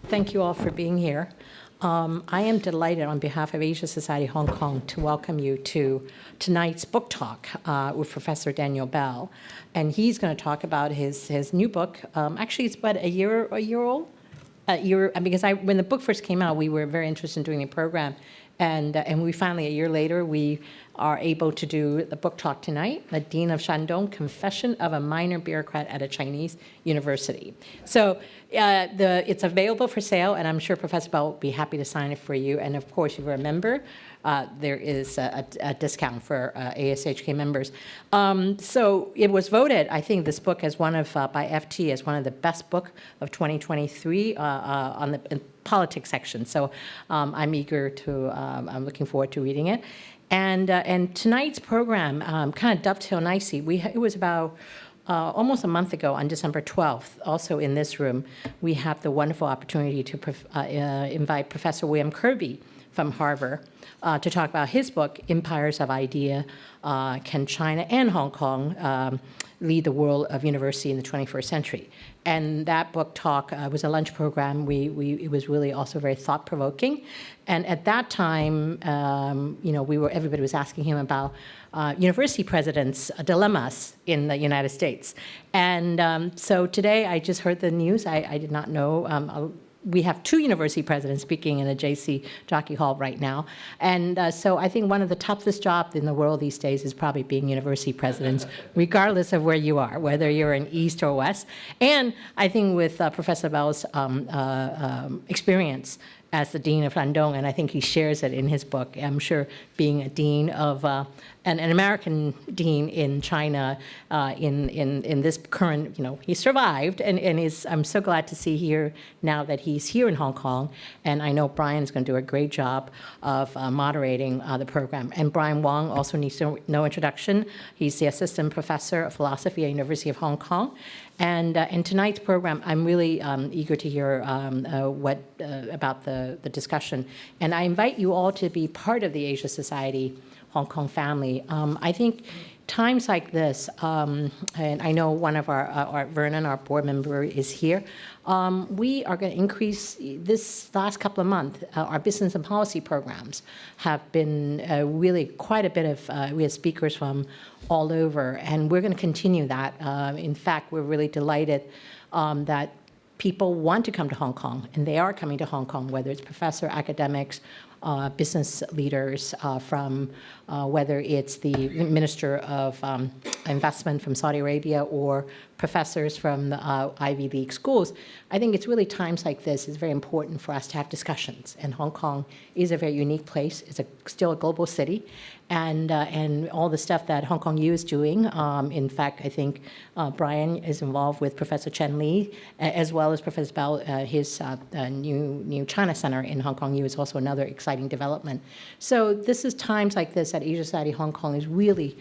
Thank you all for being here. I am delighted on behalf of Asia Society Hong Kong to welcome you to tonight's book talk with Professor Daniel Bell. And he's going to talk about his new book. Actually, it's about a year old. Because when the book first came out, we were very interested in doing a program. And we finally, a year later, we are able to do the book talk tonight, The Dean of Shandong, Confession of a Minor Bureaucrat at a Chinese University. So it's available for sale, and I'm sure Professor Bell will be happy to sign it for you. And of course, if you're a member, there is a discount for ASHK members. So it was voted, I think, this book as one of, by FT, as one of the best book of 2023 on the politics section. So I'm I'm looking forward to reading it. And tonight's program kind of dovetailed nicely. It was about almost a month ago, on December 12th, also in this room, we have the wonderful opportunity to invite Professor William Kirby from Harvard to talk about his book, Empires of Idea, Can China and Hong Kong Lead the World of University in the 21st Century? And that book talk was a lunch program. It was really also very thought-provoking. And at that time, everybody was asking him about university presidents' dilemmas in the United States. And so today, I just heard the news. I did not know. We have 2 university presidents speaking in the JC Jockey Hall right now. And so I think one of the toughest jobs in the world these days is probably being university presidents, regardless of where you are, whether you're in East or West. And I think with Professor Bell's experience as the Dean of Shandong, and I think he shares it in his book. I'm sure being a dean of an American dean in China in this current, he survived, and I'm so glad to see here now that he's here in Hong Kong, and I know Brian is going to do a great job of moderating the program. And Brian Wong also needs no introduction. He's the assistant professor of philosophy at University of Hong Kong. And in tonight's program, I'm really eager to hear about the discussion. And I invite you all to be part of the Asia Society Hong Kong family. I think times like this, and I know one of our Vernon, our board member, is here. We are going to increase this last couple of months. Our business and policy programs have been really quite a bit of, we have speakers from all over, and we're going to continue that. In fact, we're really delighted that people want to come to Hong Kong, and they are coming to Hong Kong, whether it's professor, academics, business leaders from whether it's the Minister of Investment from Saudi Arabia or professors from the Ivy League schools. I think it's really times like this, it's very important for us to have discussions. And Hong Kong is a very unique place. It's still a global city. And all the stuff that Hong Kong U is doing. In fact, I think Brian is involved with Professor Chen Li, as well as Professor Bell. His new China Center in Hong Kong U is also another exciting development. So this is times like this that Asia Society Hong Kong is really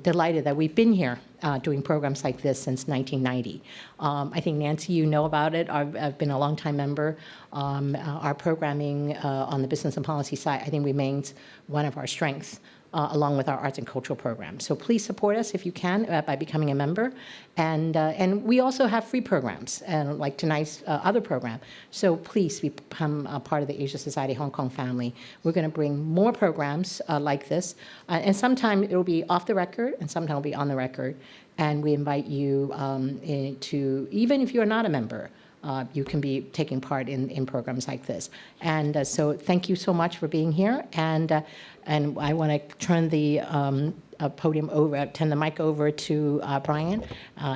delighted that we've been here doing programs like this since 1990. I think, Nancy, you know about it. I've been a longtime member. Our programming on the business and policy side, I think, remains one of our strengths, along with our arts and cultural programs. So please support us if you can by becoming a member. And we also have free programs, like tonight's other program. So please become a part of the Asia Society Hong Kong family. We're going to bring more programs like this. And sometimes it will be off the record, and sometimes it will be on the record. And we invite you to, even if you're not a member, you can be taking part in programs like this. And so thank you so much for being here. And I want to turn the podium over, turn the mic over to Brian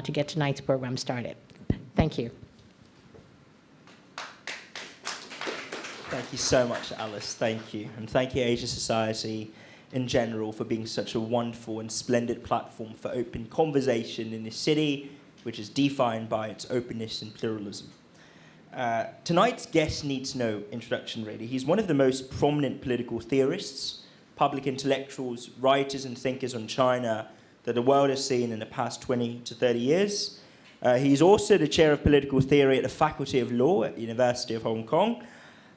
to get tonight's program started. Thank you. Thank you so much, Alice. Thank you. And thank you, Asia Society in general, for being such a wonderful and splendid platform for open conversation in this city, which is defined by its openness and pluralism. Tonight's guest needs no introduction, really. He's one of the most prominent political theorists, public intellectuals, writers and thinkers on China that the world has seen in the past 20 to 30 years. He's also the chair of political theory at the Faculty of Law at the University of Hong Kong.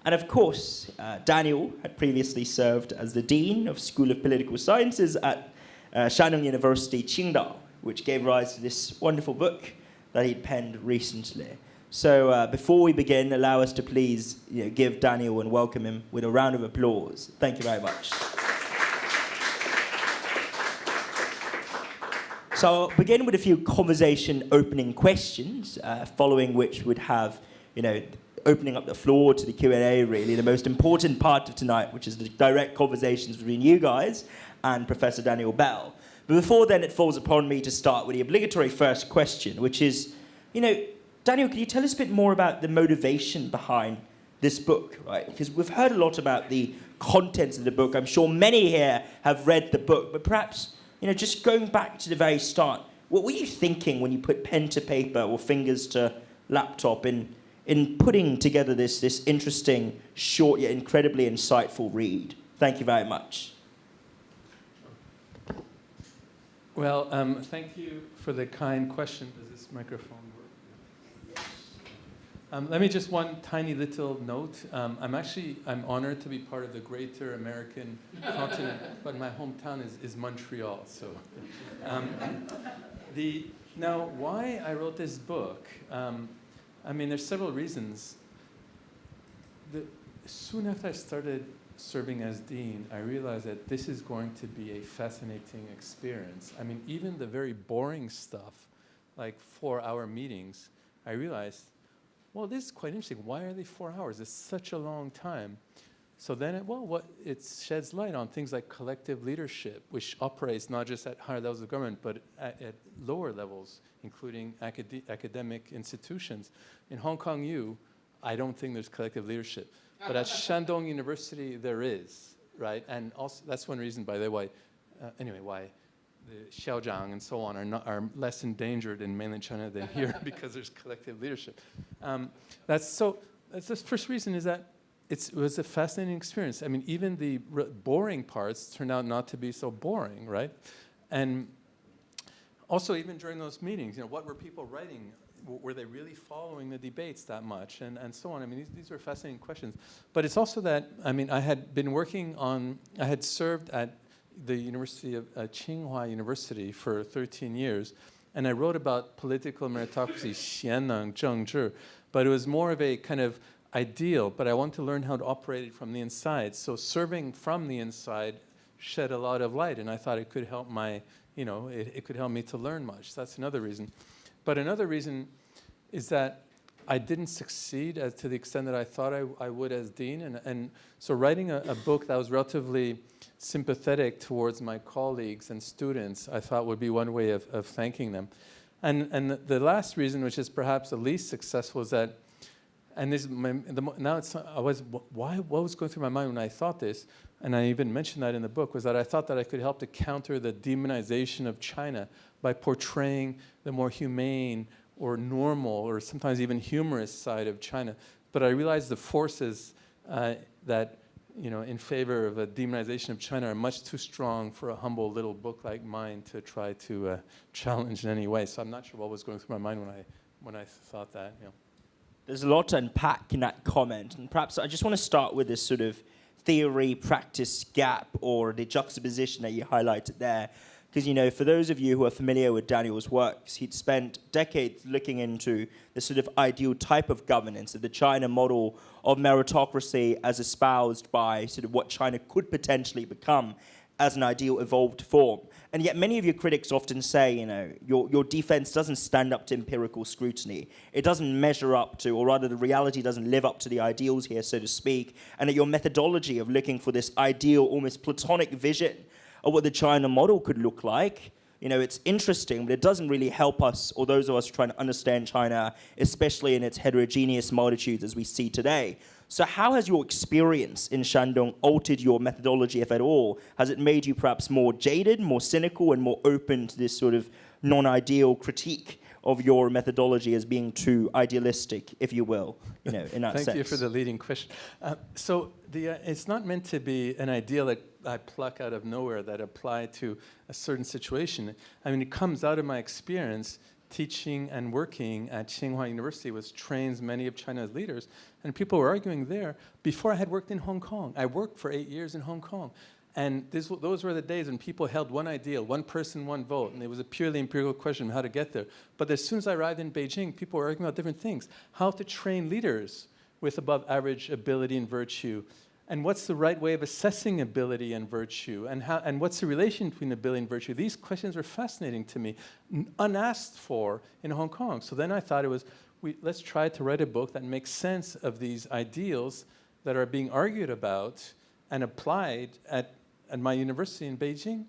And of course, Daniel had previously served as the Dean of School of Political Sciences at Shandong University, Qingdao, which gave rise to this wonderful book that he'd penned recently. So before we begin, allow us to please give Daniel and welcome him with a round of applause. Thank you very much. So I'll begin with a few conversation opening questions, following which would have, opening up the floor to the Q&A, really, the most important part of tonight, which is the direct conversations between you guys and Professor Daniel Bell. But before then, it falls upon me to start with the obligatory first question, which is, Daniel, can you tell us a bit more about the motivation behind this book, right? Because we've heard a lot about the contents of the book. I'm sure many here have read the book, but perhaps, just going back to the very start, what were you thinking when you put pen to paper or fingers to laptop in putting together this interesting, short, yet incredibly insightful read? Thank you very much. Well, thank you for the kind question. Does this microphone work? Let me just one tiny little note. I'm honored to be part of the greater American continent, but my hometown is Montreal. So, now why I wrote this book? There's several reasons. Soon after I started serving as dean, I realized that this is going to be a fascinating experience. Even the very boring stuff, like 4-hour meetings, I realized, well, this is quite interesting. Why are they 4 hours? It's such a long time. So then, it sheds light on things like collective leadership, which operates not just at higher levels of government, but at lower levels, including academic institutions. In Hong Kong U, I don't think there's collective leadership. But at Shandong University, there is, right? And also, that's one reason, by the way, why the Xiaozhang and so on are less endangered in mainland China than here because there's collective leadership. That's the first reason is that it was a fascinating experience. Even the boring parts turned out not to be so boring, right? And also, even during those meetings, what were people writing? Were they really following the debates that much? And so on. These are fascinating questions. But it's also that, I had served at the University of Tsinghua University for 13 years, and I wrote about political meritocracy, 贤能政治, but it was more of a kind of ideal, but I wanted to learn how to operate it from the inside. So serving from the inside shed a lot of light, and I thought it could help it could help me to learn much. That's another reason. But another reason is that I didn't succeed to the extent that I thought I would as dean. And so writing a book that was relatively sympathetic towards my colleagues and students, I thought would be one way of thanking them. And the last reason, which is perhaps the least successful, is that, and this what was going through my mind when I thought this, and I even mentioned that in the book, was that I thought that I could help to counter the demonization of China by portraying the more humane or normal or sometimes even humorous side of China. But I realized the forces that, in favor of a demonization of China are much too strong for a humble little book like mine to try to challenge in any way. So I'm not sure what was going through my mind when I thought that. There's a lot to unpack in that comment, and perhaps I just want to start with this sort of theory-practice gap or the juxtaposition that you highlighted there. Because, for those of you who are familiar with Daniel's works, he'd spent decades looking into the sort of ideal type of governance, of the China model of meritocracy as espoused by sort of what China could potentially become as an ideal evolved form. And yet many of your critics often say, your defense doesn't stand up to empirical scrutiny. It doesn't measure up to, or rather the reality doesn't live up to the ideals here, so to speak, and that your methodology of looking for this ideal, almost platonic vision of what the China model could look like, it's interesting, but it doesn't really help us, or those of us trying to understand China, especially in its heterogeneous multitudes as we see today. So how has your experience in Shandong altered your methodology, if at all? Has it made you perhaps more jaded, more cynical, and more open to this sort of non-ideal critique of your methodology as being too idealistic, if you will, in that sense? Thank you for the leading question. It's not meant to be an ideal that I pluck out of nowhere that apply to a certain situation. It comes out of my experience teaching and working at Tsinghua University, which trains many of China's leaders, and people were arguing there before I had worked in Hong Kong. I worked for 8 years in Hong Kong. And those were the days when people held one ideal, one person, one vote, and it was a purely empirical question of how to get there. But as soon as I arrived in Beijing, people were arguing about different things. How to train leaders with above average ability and virtue, and what's the right way of assessing ability and virtue, and what's the relation between ability and virtue. These questions were fascinating to me, unasked for in Hong Kong. So then I thought let's try to write a book that makes sense of these ideals that are being argued about and applied at my university in Beijing.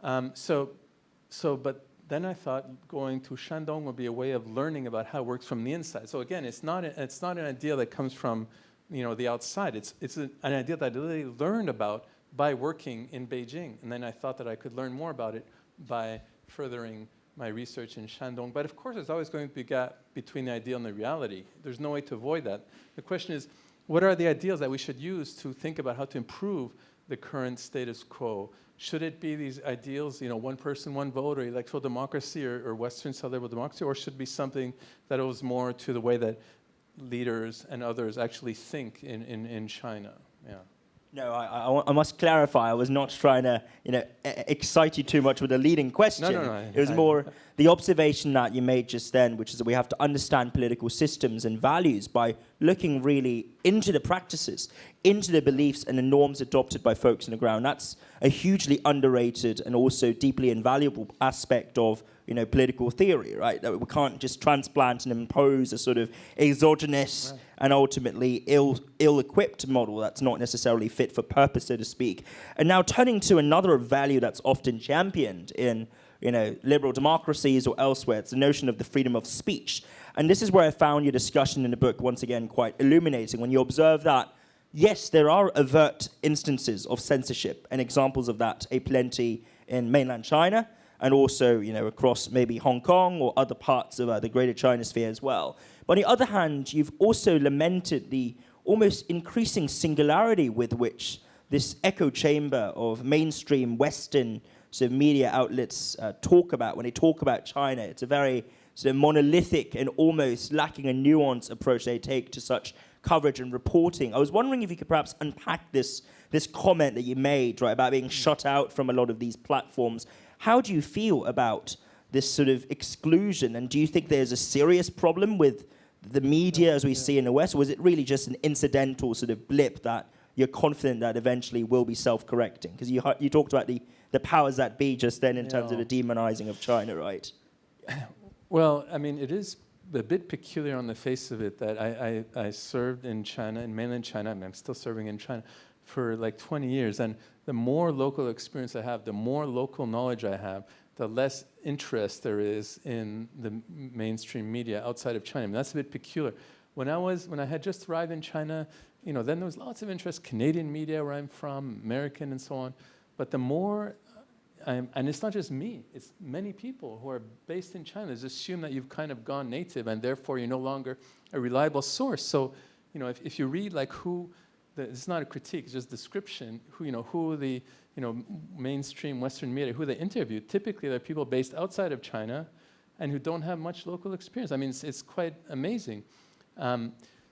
But then I thought going to Shandong would be a way of learning about how it works from the inside. So again, it's not an idea that comes from the outside. It's an idea that I literally learned about by working in Beijing. And then I thought that I could learn more about it by furthering my research in Shandong. But of course, there's always going to be a gap between the ideal and the reality. There's no way to avoid that. The question is, what are the ideals that we should use to think about how to improve the current status quo? Should it be these ideals, one person, one vote, or electoral democracy, or Western style liberal democracy, or should it be something that owes more to the way that leaders and others actually think in China? Yeah. No, I must clarify. I was not trying to, excite you too much with a leading question. No. It was more the observation that you made just then, which is that we have to understand political systems and values by looking really into the practices, into the beliefs and the norms adopted by folks on the ground. That's a hugely underrated and also deeply invaluable aspect of political theory, right? That we can't just transplant and impose a sort of exogenous and ultimately ill-equipped model that's not necessarily fit for purpose, so to speak. And now turning to another value that's often championed in liberal democracies or elsewhere, it's the notion of the freedom of speech. And this is where I found your discussion in the book once again quite illuminating, when you observe that yes, there are overt instances of censorship and examples of that aplenty in mainland China, and also, across maybe Hong Kong or other parts of the greater China sphere as well. But on the other hand, you've also lamented the almost increasing singularity with which this echo chamber of mainstream Western sort of media outlets talk about. When they talk about China, it's a very sort of monolithic and almost lacking a nuanced approach they take to such coverage and reporting. I was wondering if you could perhaps unpack this comment that you made, right, about being shut out from a lot of these platforms. How do you feel about this sort of exclusion? And do you think there's a serious problem with the media as we see in the West? Or was it really just an incidental sort of blip that you're confident that eventually will be self-correcting? Because you talked about the powers that be just then in terms of the demonizing of China, right? Well, I mean, it is a bit peculiar on the face of it that I served in China, in mainland China. I mean, I'm still serving in China for like 20 years. And the more local experience I have, the more local knowledge I have, the less interest there is in the mainstream media outside of China. I mean, that's a bit peculiar. When I had just arrived in China, then there was lots of interest, Canadian media where I'm from, American and so on. But the more, and it's not just me, it's many people who are based in China, just assume that you've kind of gone native and therefore you're no longer a reliable source. So, if you read like it's not a critique, it's just description, who the mainstream Western media, who they interview, typically they're people based outside of China and who don't have much local experience. I mean, it's quite amazing.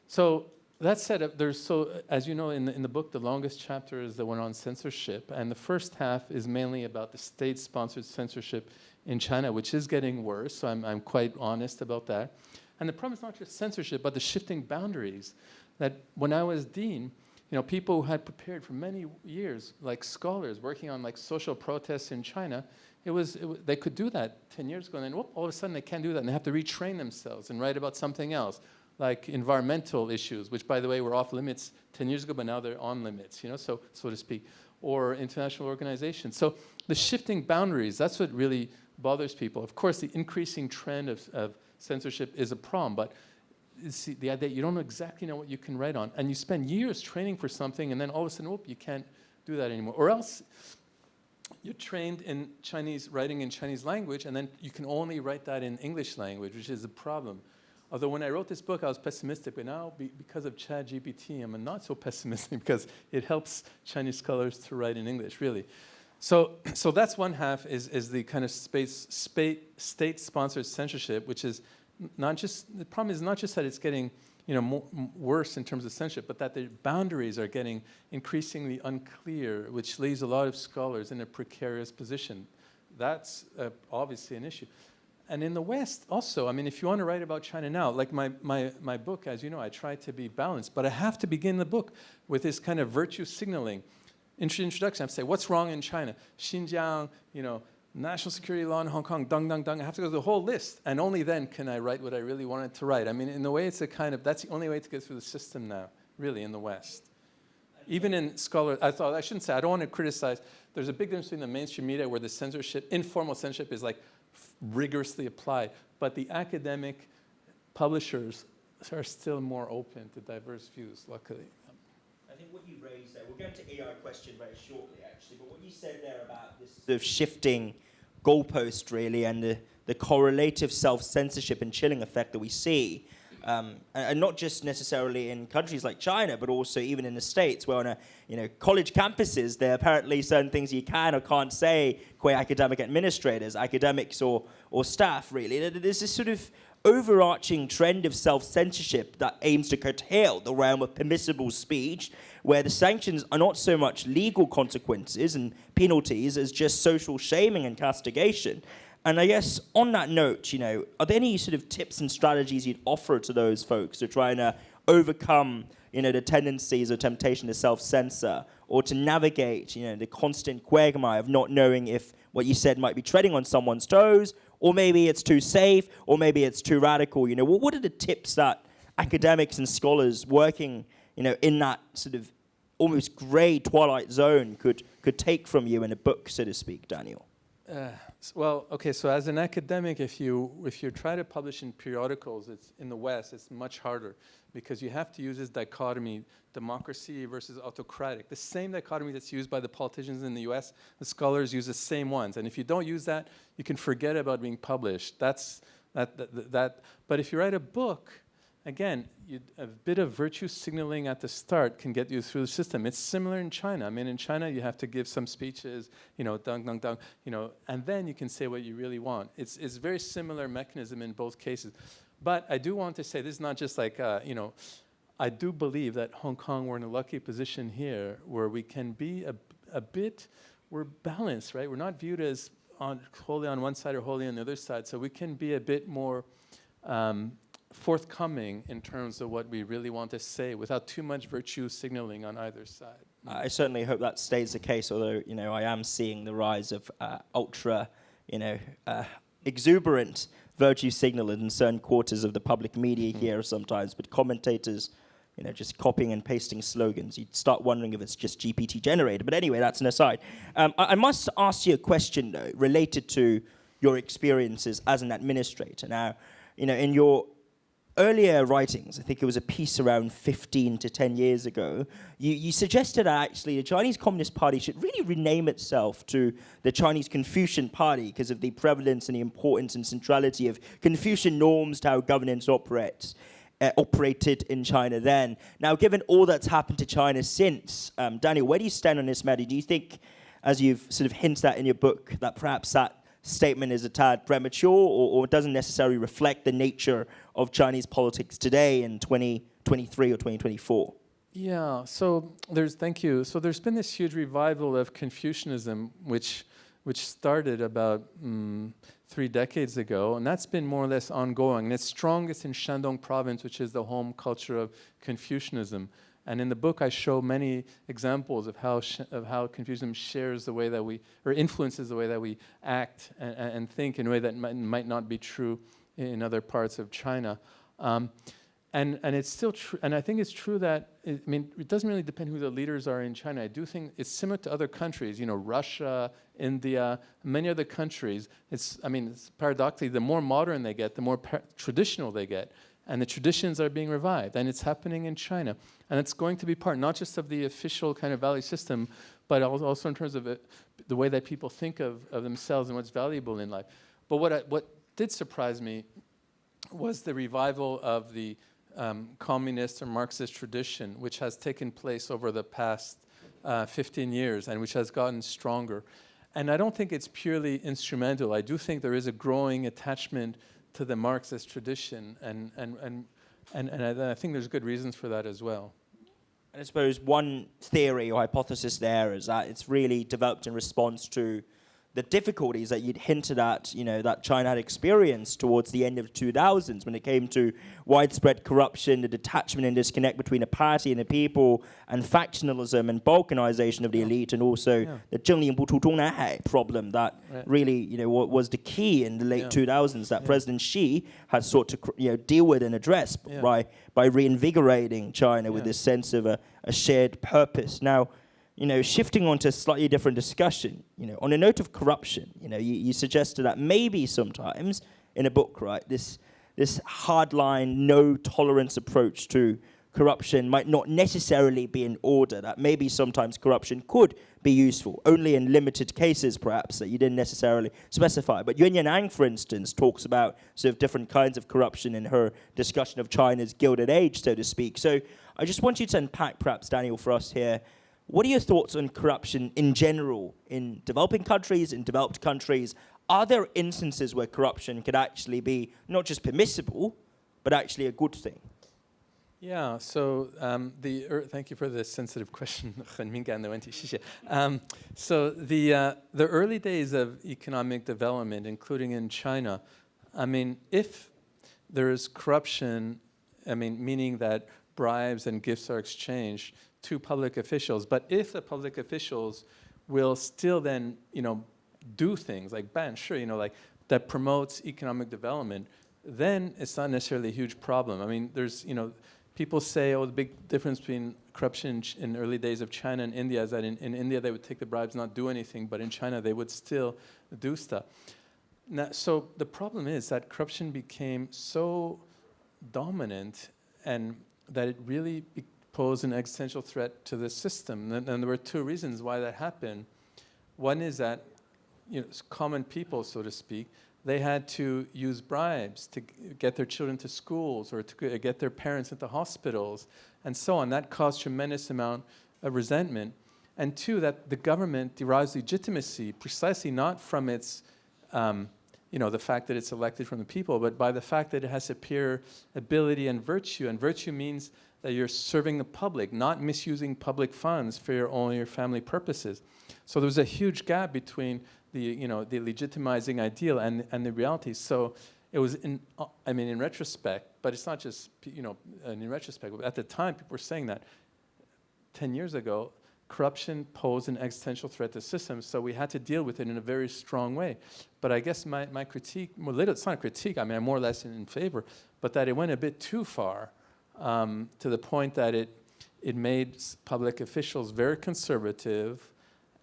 So that said, as you know, in the book, the longest chapter is the one on censorship, and the first half is mainly about the state-sponsored censorship in China, which is getting worse, so I'm quite honest about that. And the problem is not just censorship, but the shifting boundaries. That when I was dean, people who had prepared for many years, like scholars working on like social protests in China, they could do that 10 years ago, and then all of a sudden they can't do that, and they have to retrain themselves and write about something else, like environmental issues, which by the way were off limits 10 years ago, but now they're on limits, so to speak, or international organizations. So the shifting boundaries, that's what really bothers people. Of course, the increasing trend of censorship is a problem, but it's the idea you don't exactly know what you can write on, and you spend years training for something, and then all of a sudden, you can't do that anymore. Or else you're trained in Chinese, writing in Chinese language, and then you can only write that in English language, which is a problem. Although when I wrote this book, I was pessimistic, but now because of ChatGPT, I'm not so pessimistic because it helps Chinese scholars to write in English, really. So that's one half is the kind of state-sponsored censorship, which is not just, the problem is not just that it's getting, worse in terms of censorship, but that the boundaries are getting increasingly unclear, which leaves a lot of scholars in a precarious position. That's obviously an issue. And in the West also, I mean, if you want to write about China now, like my book, as you know, I try to be balanced, but I have to begin the book with this kind of virtue signaling. Introduction, I have to say, what's wrong in China? Xinjiang, national security law in Hong Kong, dung. I have to go through the whole list, and only then can I write what I really wanted to write. I mean, in a way, that's the only way to get through the system now, really, in the West. Even in scholars, I don't want to criticize. There's a big difference between the mainstream media where the censorship, informal censorship is like rigorously applied, but the academic publishers are still more open to diverse views, luckily. I think what you raised there, we'll go into AI question very shortly, actually, but what you said there about this sort of shifting goalpost, really, and the correlative self-censorship and chilling effect that we see, and not just necessarily in countries like China, but also even in the States, where on college campuses, there are apparently certain things you can or can't say, qua academic administrators, academics or staff, really. There's this sort of overarching trend of self-censorship that aims to curtail the realm of permissible speech, where the sanctions are not so much legal consequences and penalties as just social shaming and castigation. And I guess on that note, are there any sort of tips and strategies you'd offer to those folks to try and overcome, the tendencies or temptation to self-censor, or to navigate, the constant quagmire of not knowing if what you said might be treading on someone's toes, or maybe it's too safe, or maybe it's too radical? What are the tips that academics and scholars working, in that sort of almost grey twilight zone could take from you in a book, so to speak, Daniel? Well, okay, so as an academic, if you try to publish in periodicals, it's in the West, it's much harder, because you have to use this dichotomy, democracy versus autocratic. The same dichotomy that's used by the politicians in the US, the scholars use the same ones. And if you don't use that, you can forget about being published. But if you write a book, again, a bit of virtue signaling at the start can get you through the system. It's similar in China. I mean, in China, you have to give some speeches, dung, and then you can say what you really want. It's a very similar mechanism in both cases. But I do want to say, this is not just like, I do believe that Hong Kong, we're in a lucky position here where we can be we're balanced, right? We're not viewed as wholly on one side or wholly on the other side. So we can be a bit more forthcoming in terms of what we really want to say without too much virtue signaling on either side. I certainly hope that stays the case, although, I am seeing the rise of ultra, exuberant virtue signaling in certain quarters of the public media here sometimes, but commentators, just copying and pasting slogans. You'd start wondering if it's just GPT generated. But anyway, that's an aside. I must ask you a question, though, related to your experiences as an administrator. Now, in your earlier writings, I think it was a piece around 15 to 10 years ago, you suggested that actually the Chinese Communist Party should really rename itself to the Chinese Confucian Party because of the prevalence and the importance and centrality of Confucian norms to how governance operated in China then. Now, given all that's happened to China since, Daniel, where do you stand on this matter? Do you think, as you've sort of hinted at in your book, that perhaps that statement is a tad premature or doesn't necessarily reflect the nature of Chinese politics today in 2023 or 2024? Yeah, thank you. So there's been this huge revival of Confucianism, which started about 3 decades ago, and that's been more or less ongoing. And it's strongest in Shandong province, which is the home culture of Confucianism. And in the book, I show many examples of how Confucianism shares the way that or influences the way that we act and think in a way that might not be true in other parts of China. And it's still true. And I think it's true that, it doesn't really depend who the leaders are in China. I do think it's similar to other countries, Russia, India, many other countries. It's paradoxically, the more modern they get, the more traditional they get. And the traditions are being revived, and it's happening in China. And it's going to be part not just of the official kind of value system, but also in terms of the way that people think of themselves and what's valuable in life. But what did surprise me was the revival of the communist or Marxist tradition, which has taken place over the past 15 years and which has gotten stronger. And I don't think it's purely instrumental. I do think there is a growing attachment to the Marxist tradition, and And I think there's good reasons for that as well. And I suppose one theory or hypothesis there is that it's really developed in response to the difficulties that you'd hinted at, that China had experienced towards the end of the 2000s when it came to widespread corruption, the detachment and disconnect between a party and the people, and factionalism and balkanization of the elite, and also the 正令不出中南海 problem that really, was the key in the late 2000s that President Xi had sought to, deal with and address by reinvigorating China with this sense of a shared purpose. Now, shifting on to a slightly different discussion, on a note of corruption, you suggested that maybe sometimes in a book, right, this hardline, no tolerance approach to corruption might not necessarily be in order, that maybe sometimes corruption could be useful, only in limited cases perhaps that you didn't necessarily specify. But Yuan Yan'ang, for instance, talks about sort of different kinds of corruption in her discussion of China's Gilded Age, so to speak. So I just want you to unpack perhaps, Daniel, for us here, what are your thoughts on corruption in general in developing countries, in developed countries? Are there instances where corruption could actually be not just permissible, but actually a good thing? Yeah, so thank you for the sensitive question. So the early days of economic development, including in China, I mean, if there is corruption, meaning that bribes and gifts are exchanged to public officials, but if the public officials will still then, do things like ban, like that promotes economic development, then it's not necessarily a huge problem. I mean, there's, people say, the big difference between corruption in early days of China and India is that in India they would take the bribes, not do anything, but in China they would still do stuff. Now, so the problem is that corruption became so dominant and that it really posed an existential threat to the system. And there were two reasons why that happened. One is that, common people, so to speak, they had to use bribes to get their children to schools or to get their parents into hospitals and so on. That caused tremendous amount of resentment. And two, that the government derives legitimacy precisely not from its, the fact that it's elected from the people, but by the fact that it has superior ability and virtue. And virtue means that you're serving the public, not misusing public funds for your family purposes. So there was a huge gap between the legitimizing ideal and the reality. So it was in retrospect, but it's not just in retrospect. At the time, people were saying that 10 years ago, corruption posed an existential threat to systems, so we had to deal with it in a very strong way. But I guess my critique, it's not a critique, I'm more or less in favor, but that it went a bit too far to the point that it made public officials very conservative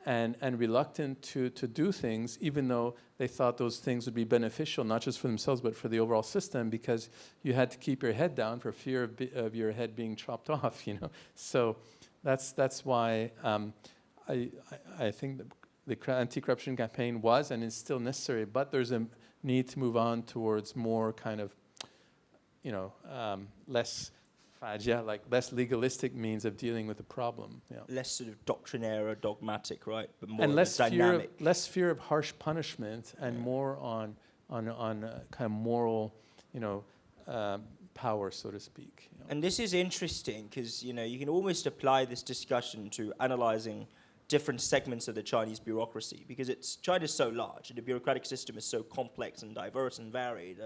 and reluctant to do things, even though they thought those things would be beneficial, not just for themselves, but for the overall system, because you had to keep your head down for fear of your head being chopped off, So that's why I think the anti-corruption campaign was and is still necessary, but there's a need to move on towards more kind of, less less legalistic means of dealing with the problem. Yeah. Less sort of doctrinaire or dogmatic, right? But more and less dynamic. Less fear of harsh punishment and more on kind of moral, power, so to speak. And this is interesting because, you can almost apply this discussion to analyzing different segments of the Chinese bureaucracy because China's so large and the bureaucratic system is so complex and diverse and varied.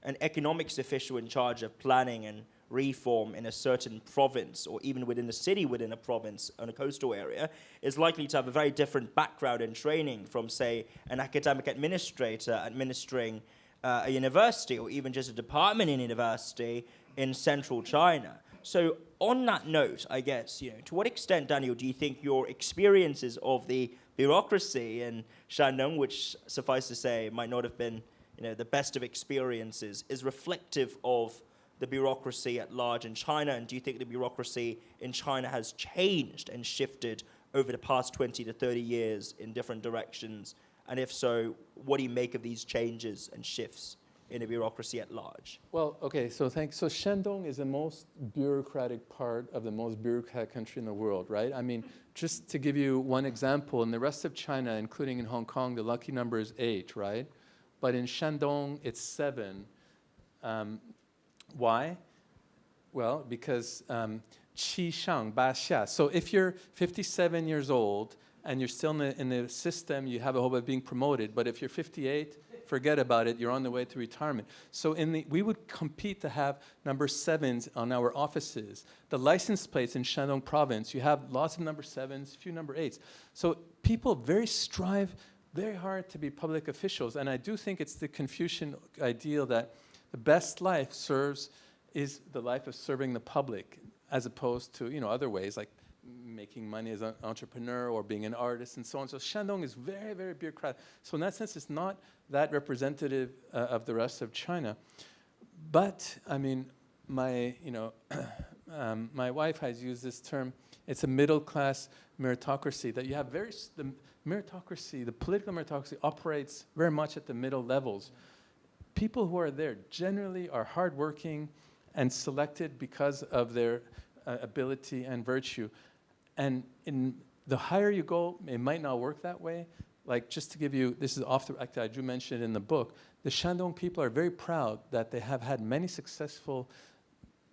An economics official in charge of planning and reform in a certain province or even within a city within a province on a coastal area is likely to have a very different background and training from, say, an academic administrator administering a university or even just a department in a university in central China. So on that note, I guess, to what extent, Daniel, do you think your experiences of the bureaucracy in Shandong, which suffice to say might not have been the best of experiences, is reflective of the bureaucracy at large in China? And do you think the bureaucracy in China has changed and shifted over the past 20 to 30 years in different directions? And if so, what do you make of these changes and shifts in the bureaucracy at large? Well, okay, so thanks. So Shandong is the most bureaucratic part of the most bureaucratic country in the world, right? Just to give you one example, in the rest of China, including in Hong Kong, the lucky number is 8, right? But in Shandong, it's 7. Why? Well, because qi shang ba xia. So if you're 57 years old and you're still in the system, you have a hope of being promoted. But if you're 58, forget about it. You're on the way to retirement. So we would compete to have number 7s on our offices. The license plates in Shandong province, you have lots of number 7s, few number 8s. So people strive very hard to be public officials. And I do think it's the Confucian ideal that the best life is the life of serving the public, as opposed to other ways like making money as an entrepreneur or being an artist and so on. So Shandong is very, very bureaucratic. So in that sense, it's not that representative of the rest of China. But I mean, my my wife has used this term. It's a middle-class meritocracy that you have the political meritocracy operates very much at the middle levels. People who are there generally are hardworking and selected because of their ability and virtue. And in the higher you go, it might not work that way. Like, just to give you, this is I do mention it in the book, the Shandong people are very proud that they have had many successful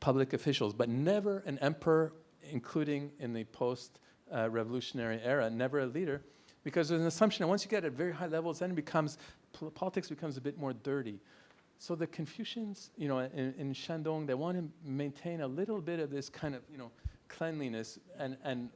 public officials, but never an emperor, including in the post-revolutionary era, never a leader, because there's an assumption that once you get at very high levels, then politics becomes a bit more dirty. So the Confucians, in Shandong, they want to maintain a little bit of this kind of, cleanliness, and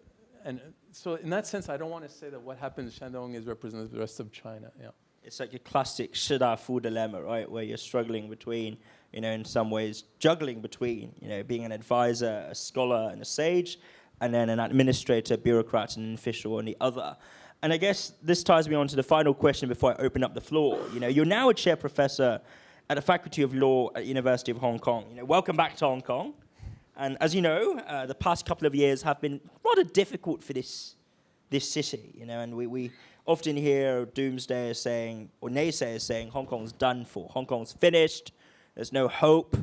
so in that sense, I don't want to say that what happens in Shandong is representative of the rest of China. Yeah, it's like a classic Shidafu dilemma, right? Where you're struggling between, in some ways, juggling between, being an advisor, a scholar, and a sage, and then an administrator, bureaucrat, and an official on the other. And I guess this ties me on to the final question before I open up the floor. You're now a chair professor at the Faculty of Law at the University of Hong Kong. Welcome back to Hong Kong. And as you know, the past couple of years have been rather difficult for this city, and we often hear doomsdayers saying, or naysayers saying, Hong Kong's done for, Hong Kong's finished, there's no hope,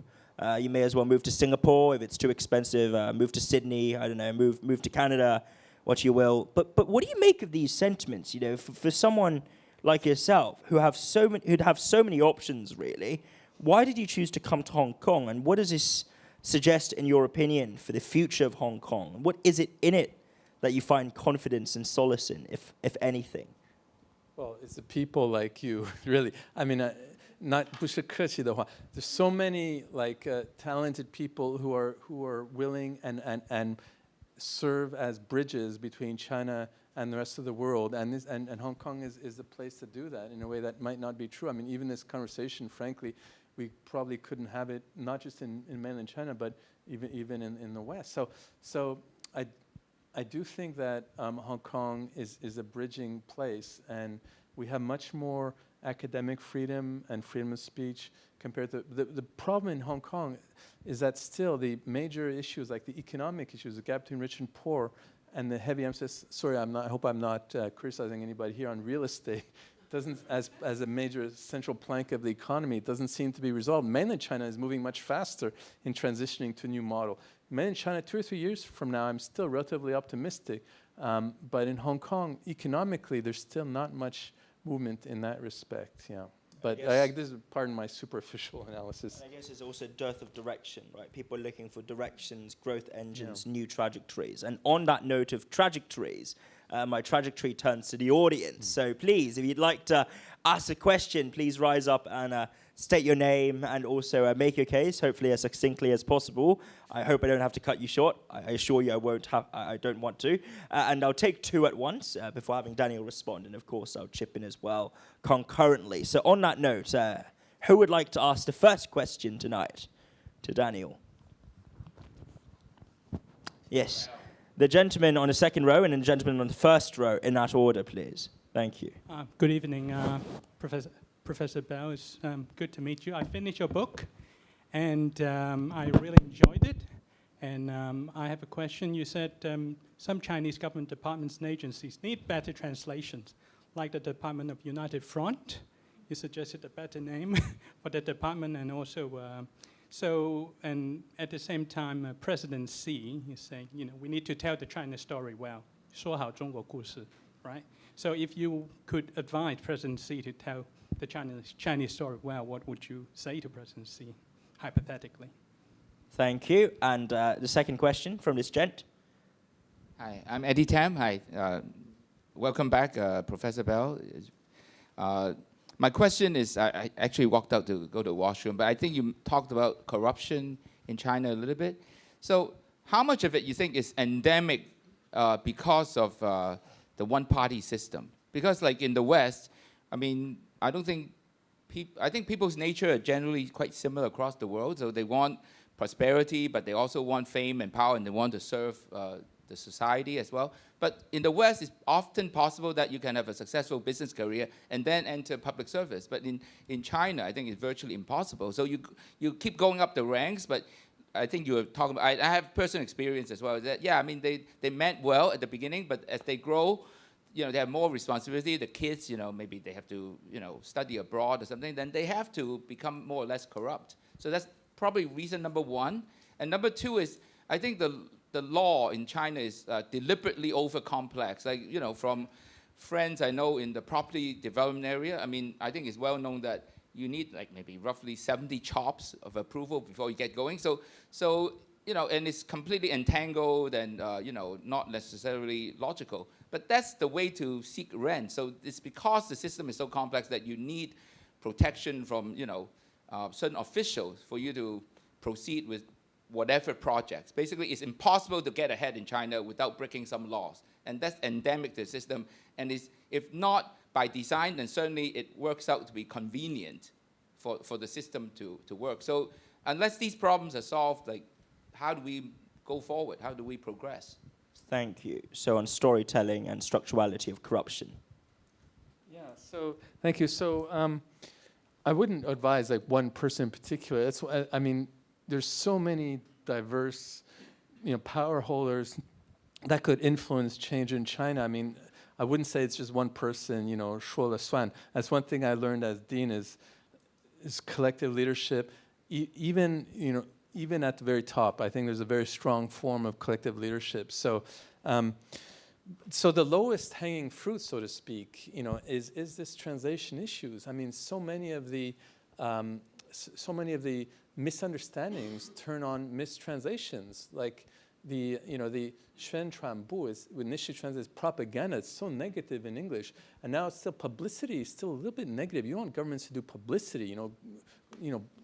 you may as well move to Singapore, if it's too expensive, move to Sydney, I don't know, move to Canada, what you will. But what do you make of these sentiments, for someone like yourself, who'd have so many options, really? Why did you choose to come to Hong Kong, and what does this suggest, in your opinion, for the future of Hong Kong? What is it in it that you find confidence and solace in, if anything? Well, it's the people like you, really. I mean, there's so many talented people who are willing and serve as bridges between China and the rest of the world, and Hong Kong is the place to do that in a way that might not be true. I mean, even this conversation, frankly, we probably couldn't have it not just in mainland China, but even in the West. So I do think that Hong Kong is a bridging place, and we have much more academic freedom and freedom of speech compared to the problem in Hong Kong is that still the major issues like the economic issues, the gap between rich and poor, and the heavy emphasis. Sorry, I hope I'm not criticizing anybody here on real estate. Doesn't as a major central plank of the economy, it doesn't seem to be resolved. Mainland China is moving much faster in transitioning to a new model. Mainland China, 2 or 3 years from now, I'm still relatively optimistic. But in Hong Kong, economically, there's still not much movement in that respect. Yeah. But this is pardon my superficial analysis. I guess there's also dearth of direction, right? People are looking for directions, growth engines, new trajectories. And on that note of trajectories, my trajectory turns to the audience. So please, if you'd like to ask a question, please rise up and state your name and also make your case, hopefully as succinctly as possible. I hope I don't have to cut you short. I assure you I don't want to. And I'll take 2 at once before having Daniel respond. And of course, I'll chip in as well concurrently. So on that note, who would like to ask the first question tonight to Daniel? Yes. The gentleman on the second row and then the gentleman on the first row, in that order, please. Thank you. Good evening, Professor Bell. It's good to meet you. I finished your book, and I really enjoyed it. And I have a question. You said some Chinese government departments and agencies need better translations, like the Department of United Front. You suggested a better name for the department, and also and at the same time, President Xi is saying, we need to tell the China story well. 说好中国故事, right? So if you could advise President Xi to tell the Chinese story well, what would you say to President Xi, hypothetically? Thank you. And the second question from this gent. Hi, I'm Eddie Tam. Hi, welcome back, Professor Bell. My question is, I actually walked out to go to the washroom, but I think you talked about corruption in China a little bit. So how much of it you think is endemic because of the one-party system? Because like in the West, I mean, I think people's nature are generally quite similar across the world. So they want prosperity, but they also want fame and power, and they want to serve the society as well. But in the West, it's often possible that you can have a successful business career and then enter public service. But in China, I think it's virtually impossible. So you keep going up the ranks, but I think you were talking about, I have personal experience as well, that, yeah, I mean, they meant well at the beginning, but as they grow, you know, they have more responsibility. The kids, you know, maybe they have to, you know, study abroad or something, then they have to become more or less corrupt. So that's probably reason number one. And number two is, I think the law in China is deliberately over complex. Like, you know, from friends I know in the property development area, I mean, I think it's well known that you need like maybe roughly 70 chops of approval before you get going. So you know, and it's completely entangled and, you know, not necessarily logical. But that's the way to seek rent. So it's because the system is so complex that you need protection from, you know, certain officials for you to proceed with whatever projects. Basically, it's impossible to get ahead in China without breaking some laws. And that's endemic to the system. And it's, if not by design, then certainly it works out to be convenient for the system to work. So unless these problems are solved, like, how do we go forward? How do we progress? Thank you. So on storytelling and structurality of corruption. Yeah, so thank you. So I wouldn't advise like one person in particular. That's I mean, there's so many diverse, you know, power holders that could influence change in China. I mean, I wouldn't say it's just one person, you know, shuo le suan. That's one thing I learned as dean is collective leadership. Even, you know, even at the very top, I think there's a very strong form of collective leadership. So, so the lowest hanging fruit, so to speak, you know, is this translation issues. I mean, so many of the misunderstandings turn on mistranslations. Like the Xuan Chuan Bu is initially translated as propaganda. It's so negative in English, and now it's still publicity is still a little bit negative. You don't want governments to do publicity, you know,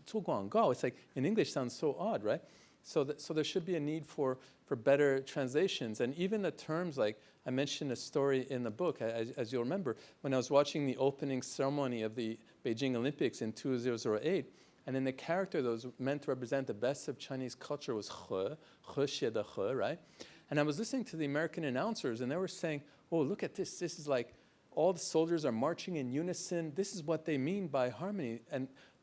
做广告. It's like in English sounds so odd, right? So there should be a need for better translations, and even the terms like I mentioned a story in the book, as you'll remember, when I was watching the opening ceremony of the Beijing Olympics in 2008. And then the character that was meant to represent the best of Chinese culture was He xie de He, right? And I was listening to the American announcers, and they were saying, oh, look at this. This is like all the soldiers are marching in unison. This is what they mean by harmony.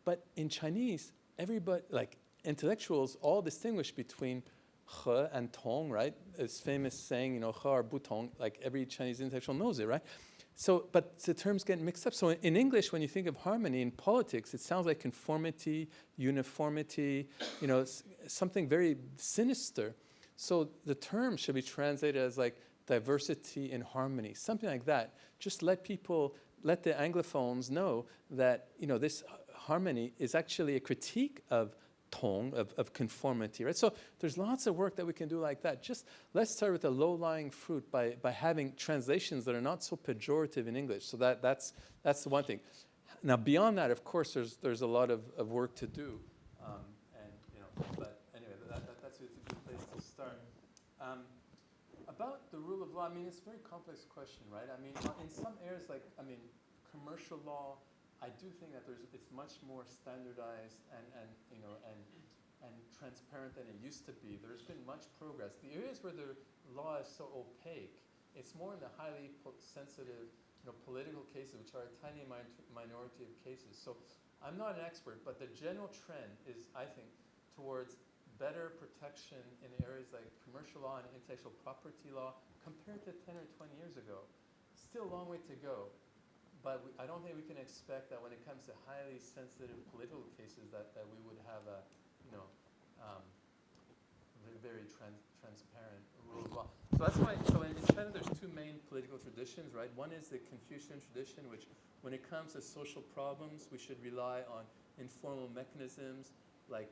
But in Chinese, everybody, like intellectuals, all distinguish between He and Tong, right? It's famous saying, you know, He or Bu Tong, like every Chinese intellectual knows it, right? So, but the terms get mixed up. So in English, when you think of harmony in politics, it sounds like conformity, uniformity, you know, something very sinister. So the term should be translated as like diversity and harmony, something like that. Just let the Anglophones know that, you know, this harmony is actually a critique of tong, of conformity, right? So there's lots of work that we can do like that. Just let's start with the low-lying fruit by having translations that are not so pejorative in English. So that's the one thing. Now beyond that, of course, there's a lot of work to do, and you know. But anyway, that's a good place to start. About the rule of law, I mean, it's a very complex question, right? I mean, in some areas, like commercial law. I do think that it's much more standardized and transparent than it used to be. There's been much progress. The areas where the law is so opaque, it's more in the highly sensitive, you know, political cases, which are a tiny minority of cases. So I'm not an expert, but the general trend is, I think, towards better protection in areas like commercial law and intellectual property law compared to 10 or 20 years ago. Still a long way to go. But I don't think we can expect that when it comes to highly sensitive political cases that we would have a, you know, very transparent rule of law. So that's why. So in China, there's two main political traditions, right? One is the Confucian tradition, which, when it comes to social problems, we should rely on informal mechanisms like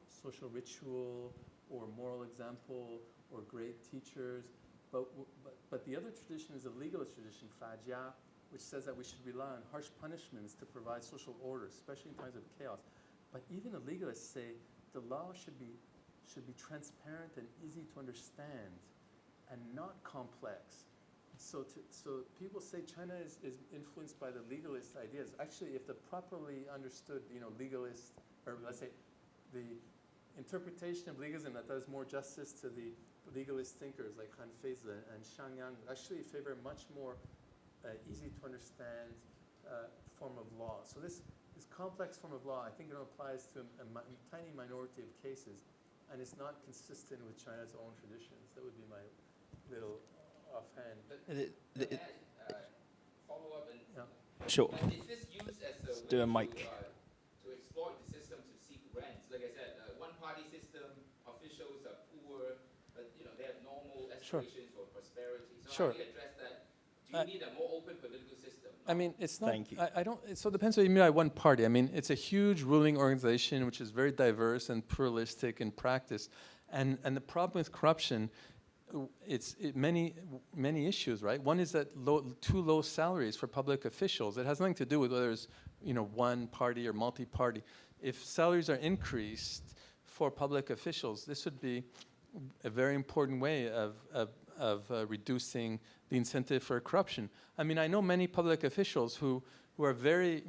social ritual or moral example or great teachers. But the other tradition is a legalist tradition, fajia, which says that we should rely on harsh punishments to provide social order, especially in times of chaos. But even the legalists say the law should be transparent and easy to understand and not complex. So people say China is influenced by the legalist ideas. Actually, if the properly understood, legalist, or let's say the interpretation of legalism that does more justice to the legalist thinkers like Han Feizi and Shang Yang actually favor much more easy to understand form of law. So this complex form of law, I think it applies to a tiny minority of cases, and it's not consistent with China's own traditions. That would be my little offhand. Follow up and Sure. is this used as a Do a way mic. to exploit the system to seek rents? Like I said, one-party system, officials are poor, but they have normal aspirations for prosperity. So Sure. how do you address that? Do you need a more open political system? I mean, it's not. Thank you. I don't. So it depends what you mean by one party. I mean, it's a huge ruling organization which is very diverse and pluralistic in practice, and the problem with corruption, many issues, right? One is that too low salaries for public officials. It has nothing to do with whether it's one party or multi-party. If salaries are increased for public officials, this would be a very important way of reducing the incentive for corruption. I mean, I know many public officials who are very,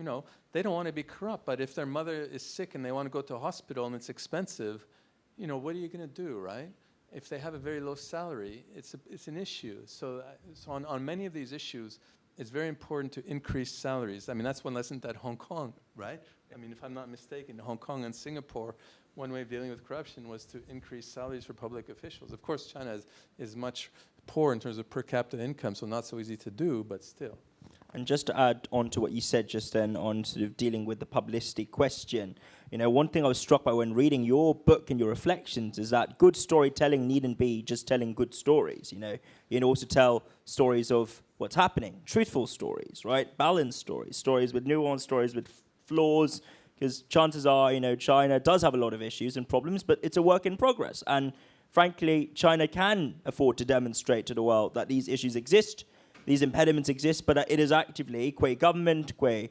they don't want to be corrupt, but if their mother is sick and they want to go to a hospital and it's expensive, what are you going to do, right? If they have a very low salary, it's an issue. So on many of these issues, it's very important to increase salaries. I mean, that's one lesson at Hong Kong, right? I mean, if I'm not mistaken, Hong Kong and Singapore, one way of dealing with corruption was to increase salaries for public officials. Of course, China is much poor in terms of per capita income, so not so easy to do, but still. And just to add on to what you said just then on sort of dealing with the publicity question, one thing I was struck by when reading your book and your reflections is that good storytelling needn't be just telling good stories, You can also tell stories of what's happening, truthful stories, right? Balanced stories, stories with nuance, stories with flaws, because chances are, China does have a lot of issues and problems, but it's a work in progress. And frankly, China can afford to demonstrate to the world that these issues exist, these impediments exist, but it is actively, qua government, qua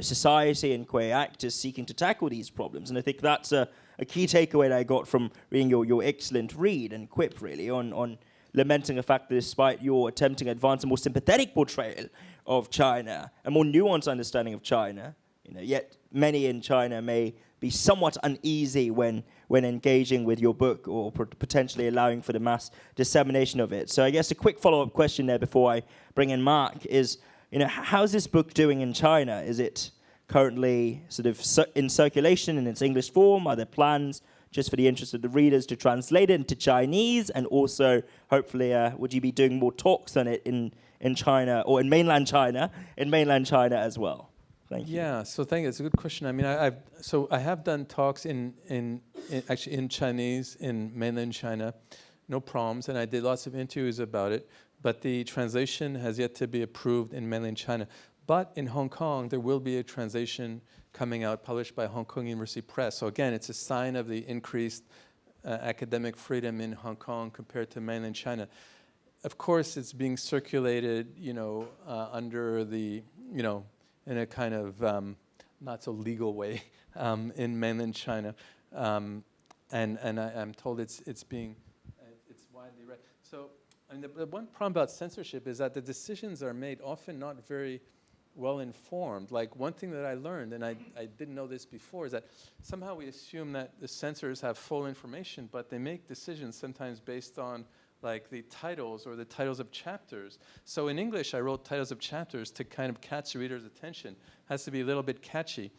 society, and qua actors seeking to tackle these problems. And I think that's a key takeaway that I got from reading your excellent read and quip, really, on lamenting the fact that despite your attempting to advance a more sympathetic portrayal of China, a more nuanced understanding of China, yet many in China may be somewhat uneasy when engaging with your book or potentially allowing for the mass dissemination of it. So I guess a quick follow-up question there before I bring in Mark is, how's this book doing in China? Is it currently sort of in circulation in its English form? Are there plans, just for the interest of the readers, to translate it into Chinese? And also, hopefully, would you be doing more talks on it in China or in mainland China as well? Thank you. Yeah, so thank you. It's a good question. I mean, I have done talks actually in Chinese in mainland China, no problems, and I did lots of interviews about it. But the translation has yet to be approved in mainland China. But in Hong Kong, there will be a translation coming out, published by Hong Kong University Press. So again, it's a sign of the increased academic freedom in Hong Kong compared to mainland China. Of course, it's being circulated, under the, in a kind of not so legal way in mainland China, and I'm told it's widely read. So, the one problem about censorship is that the decisions are made often not very well informed. Like one thing that I learned, and I didn't know this before, is that somehow we assume that the censors have full information, but they make decisions sometimes based on like the titles or the titles of chapters. So in English, I wrote titles of chapters to kind of catch the reader's attention. Has to be a little bit catchy.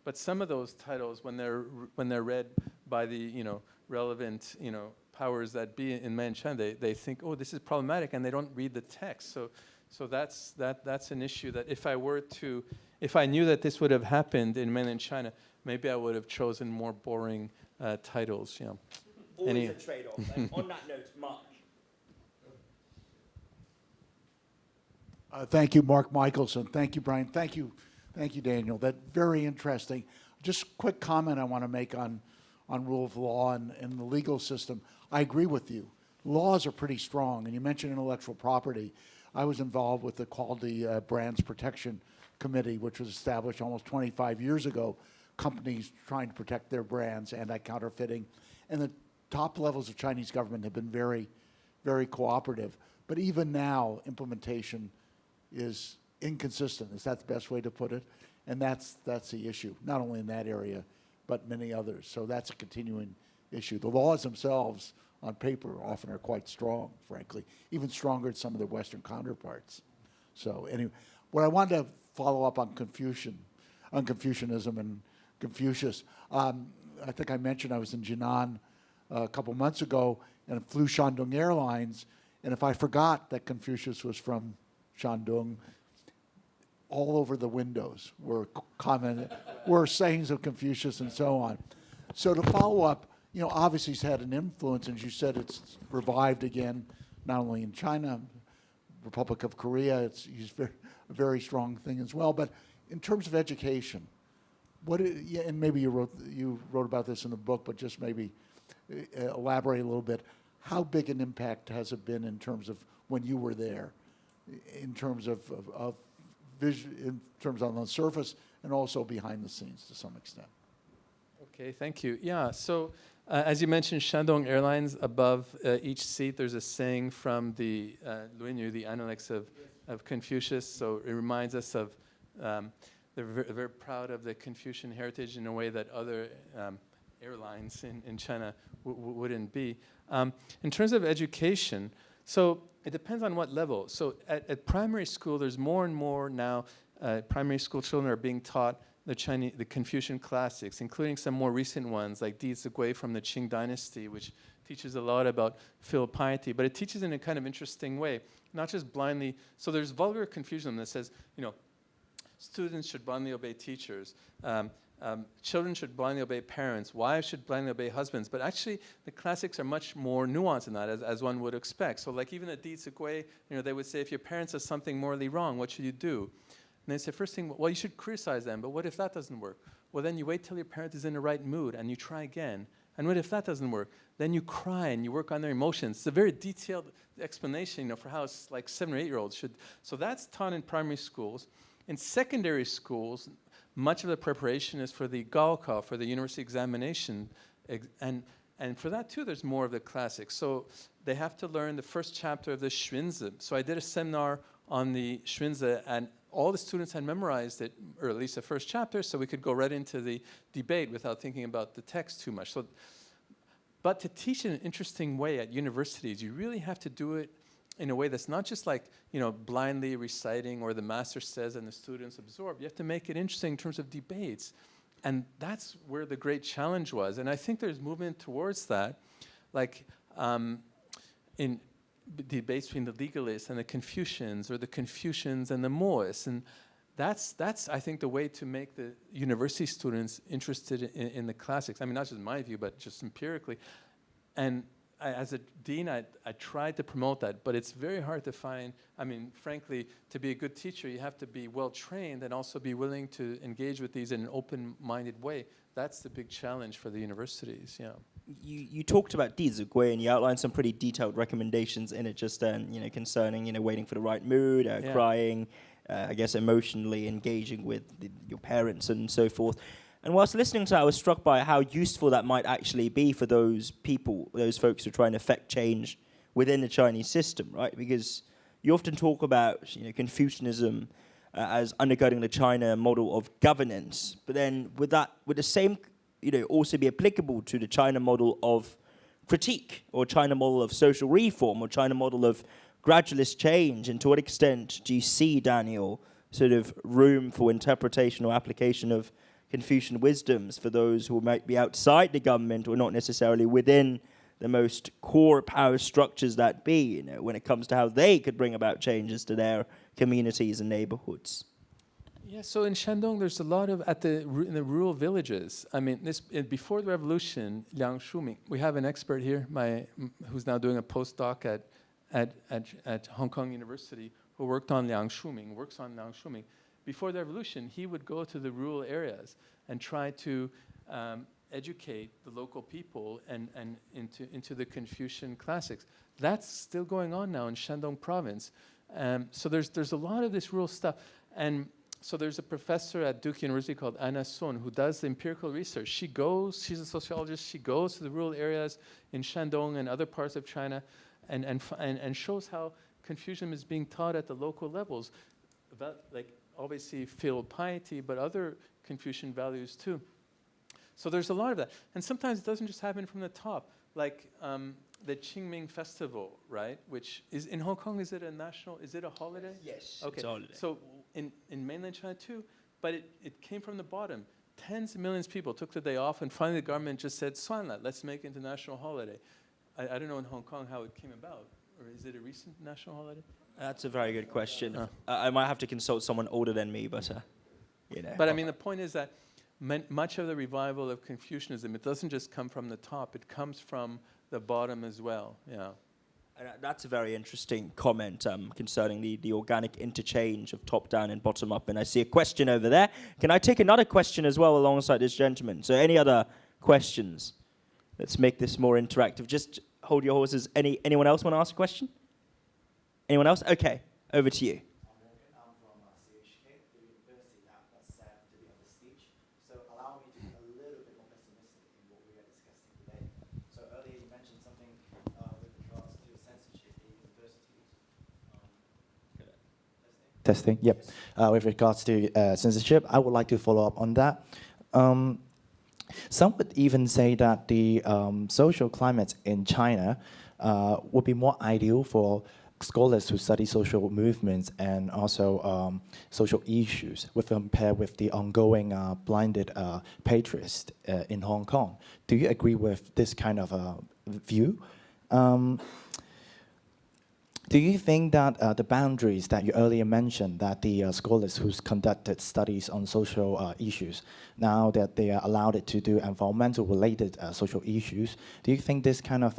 But some of those titles, when they're read by the relevant powers that be in mainland China, they think, oh, this is problematic, and they don't read the text. So that's an issue that if I knew that this would have happened in mainland China, maybe I would have chosen more boring titles. Always a trade-off. And on that note, Mark. Thank you, Mark Michelson. Thank you, Brian. Thank you, Daniel. That very interesting. Just quick comment I want to make on on rule of law and the legal system. I agree with you. Laws are pretty strong, and you mentioned intellectual property. I was involved with the Quality Brands Protection Committee, which was established almost 25 years ago, companies trying to protect their brands, anti-counterfeiting. And the top levels of Chinese government have been very, very cooperative. But even now, implementation is inconsistent. Is that the best way to put it? And that's the issue, not only in that area, but many others. So that's a continuing issue. The laws themselves, on paper, often are quite strong, frankly, even stronger than some of their Western counterparts. So anyway, what I wanted to follow up on Confucianism and Confucius, I think I mentioned I was in Jinan a couple months ago and flew Shandong Airlines, and if I forgot that Confucius was from Shandong, all over the windows were were sayings of Confucius and so on. So to follow up, obviously he's had an influence, and as you said, it's revived again, not only in China, Republic of Korea, he's a very strong thing as well. But in terms of education, and maybe you wrote about this in the book, but just maybe elaborate a little bit. How big an impact has it been in terms of when you were there, in terms of vision, in terms on the surface, and also behind the scenes to some extent? Okay, thank you. Yeah, so as you mentioned, Shandong Airlines, above each seat, there's a saying from the Luinyu, the Analects of Confucius. So it reminds us of, they're very proud of the Confucian heritage in a way that other airlines in China wouldn't be. In terms of education, so it depends on what level. So at primary school, there's more and more now, primary school children are being taught the Confucian classics, including some more recent ones like Di Zigui from the Qing dynasty, which teaches a lot about filial piety, but it teaches in a kind of interesting way, not just blindly. So there's vulgar Confucianism that says, students should blindly obey teachers, children should blindly obey parents, wives should blindly obey husbands, but actually the classics are much more nuanced than that, as one would expect. So like even at Di Zigui, they would say, if your parents does something morally wrong, what should you do? And they say, first thing, well, you should criticize them, but what if that doesn't work? Well, then you wait till your parent is in the right mood and you try again. And what if that doesn't work? Then you cry and you work on their emotions. It's a very detailed explanation, for how like 7 or 8-year-olds should. So that's taught in primary schools. In secondary schools, much of the preparation is for the Gaokao, for the university examination. And for that, too, there's more of the classics. So they have to learn the first chapter of the Xunzi. So I did a seminar on the Xunzi, and all the students had memorized it, or at least the first chapter, so we could go right into the debate without thinking about the text too much. But to teach in an interesting way at universities, you really have to do it in a way that's not just like, blindly reciting or the master says and the students absorb. You have to make it interesting in terms of debates. And that's where the great challenge was. And I think there's movement towards that, like in debates between the legalists and the Confucians, or the Confucians and the Moists. And that's I think, the way to make the university students interested in the classics. I mean, not just my view, but just empirically. And as a dean, I tried to promote that, but it's very hard to find. I mean, frankly, to be a good teacher, you have to be well-trained and also be willing to engage with these in an open-minded way. That's the big challenge for the universities, yeah. You talked about Di Zigui, and you outlined some pretty detailed recommendations in it just then, concerning, waiting for the right mood, crying, I guess emotionally engaging with your parents and so forth. And whilst listening to that, I was struck by how useful that might actually be for those people, those folks who are trying to affect change within the Chinese system, right? Because you often talk about, Confucianism as undergirding the China model of governance, but then would the same, also be applicable to the China model of critique, or China model of social reform, or China model of gradualist change? And to what extent do you see, Daniel, sort of room for interpretation or application of Confucian wisdoms for those who might be outside the government or not necessarily within the most core power structures that be, when it comes to how they could bring about changes to their communities and neighborhoods? Yeah, so in Shandong, there's a lot of, in the rural villages. I mean, before the revolution, Liang Shuming, we have an expert here, who's now doing a postdoc at Hong Kong University, who works on Liang Shuming. Before the revolution, he would go to the rural areas and try to educate the local people and into the Confucian classics. That's still going on now in Shandong province. So there's a lot of this rural stuff. And so there's a professor at Duke University called Anna Sun who does the empirical research. She's a sociologist, she goes to the rural areas in Shandong and other parts of China and shows how Confucianism is being taught at the local levels, about, like, obviously filial piety, but other Confucian values too. So there's a lot of that. And sometimes it doesn't just happen from the top, like the Qingming Festival, right? Which is in Hong Kong, is it a holiday? Yes, Okay. it's a holiday. So in mainland China too, but it came from the bottom. Tens of millions of people took the day off, and finally the government just said, "Swanla, let's make it a national holiday." I don't know in Hong Kong how it came about, or is it a recent national holiday? That's a very good question. I might have to consult someone older than me, but you know. But I mean, the point is that much of the revival of Confucianism, it doesn't just come from the top, it comes from the bottom as well, yeah. And that's a very interesting comment concerning the organic interchange of top down and bottom up. And I see a question over there. Can I take another question as well alongside this gentleman? So any other questions? Let's make this more interactive. Just hold your horses. Anyone else want to ask a question? Anyone else? Okay, over to you. I'm from ASHK, the university that's sad to be on the stage. So allow me to be a little bit more pessimistic in what we are discussing today. So earlier you mentioned something with regards to censorship in universities. Testing? Yep. With regards to censorship, I would like to follow up on that. Some would even say that the social climate in China would be more ideal for scholars who study social movements and also social issues with compared with the ongoing blinded patriots in Hong Kong. Do you agree with this kind of view? Do you think that the boundaries that you earlier mentioned, that the scholars who's conducted studies on social issues, now that they are allowed to do environmental related social issues, do you think this kind of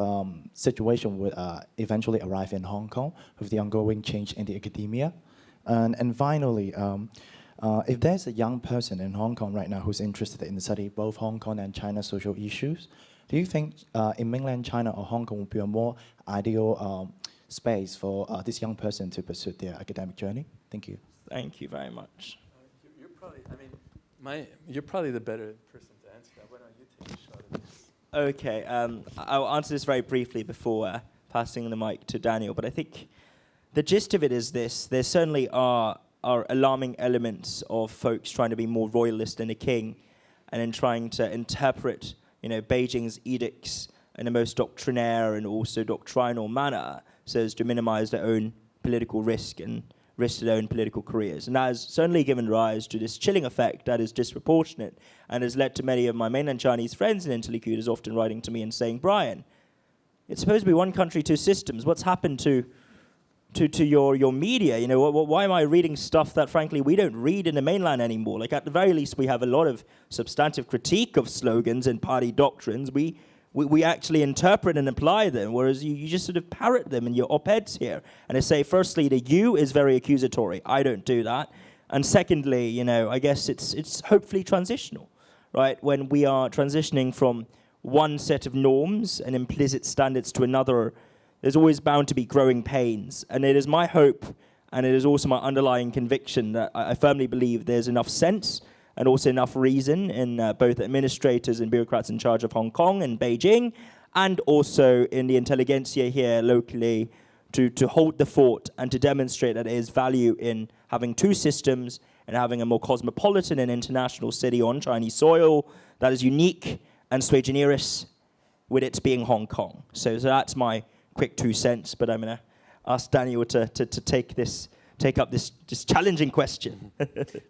situation would eventually arrive in Hong Kong with the ongoing change in the academia? And finally, if there's a young person in Hong Kong right now who's interested in studying both Hong Kong and China social issues, do you think in mainland China or Hong Kong would be a more ideal space for this young person to pursue their academic journey? Thank you. Thank you very much. You're probably, you're probably the better person to answer that. Why don't you take a shot at this? Okay, I'll answer this very briefly before passing the mic to Daniel, but I think the gist of it is this. There certainly are alarming elements of folks trying to be more royalist than a king and in trying to interpret, Beijing's edicts in a most doctrinaire and also doctrinal manner so as to minimize their own political risk and risk their own political careers. And that has certainly given rise to this chilling effect that is disproportionate and has led to many of my mainland Chinese friends and interlocutors often writing to me and saying, "Brian, it's supposed to be one country, two systems. What's happened to your media? Why am I reading stuff that, frankly, we don't read in the mainland anymore? Like, at the very least, we have a lot of substantive critique of slogans and party doctrines. We actually interpret and apply them, whereas you just sort of parrot them in your op-eds here. And I say, firstly, the you is very accusatory. I don't do that. And secondly, I guess it's hopefully transitional, right? When we are transitioning from one set of norms and implicit standards to another, there's always bound to be growing pains. And it is my hope, and it is also my underlying conviction that I firmly believe there's enough sense and also enough reason in both administrators and bureaucrats in charge of Hong Kong and Beijing, and also in the intelligentsia here locally to hold the fort and to demonstrate that there is value in having two systems and having a more cosmopolitan and international city on Chinese soil that is unique and sui generis, with its being Hong Kong. So that's my quick 2 cents, but I'm going to ask Daniel to take up this challenging question.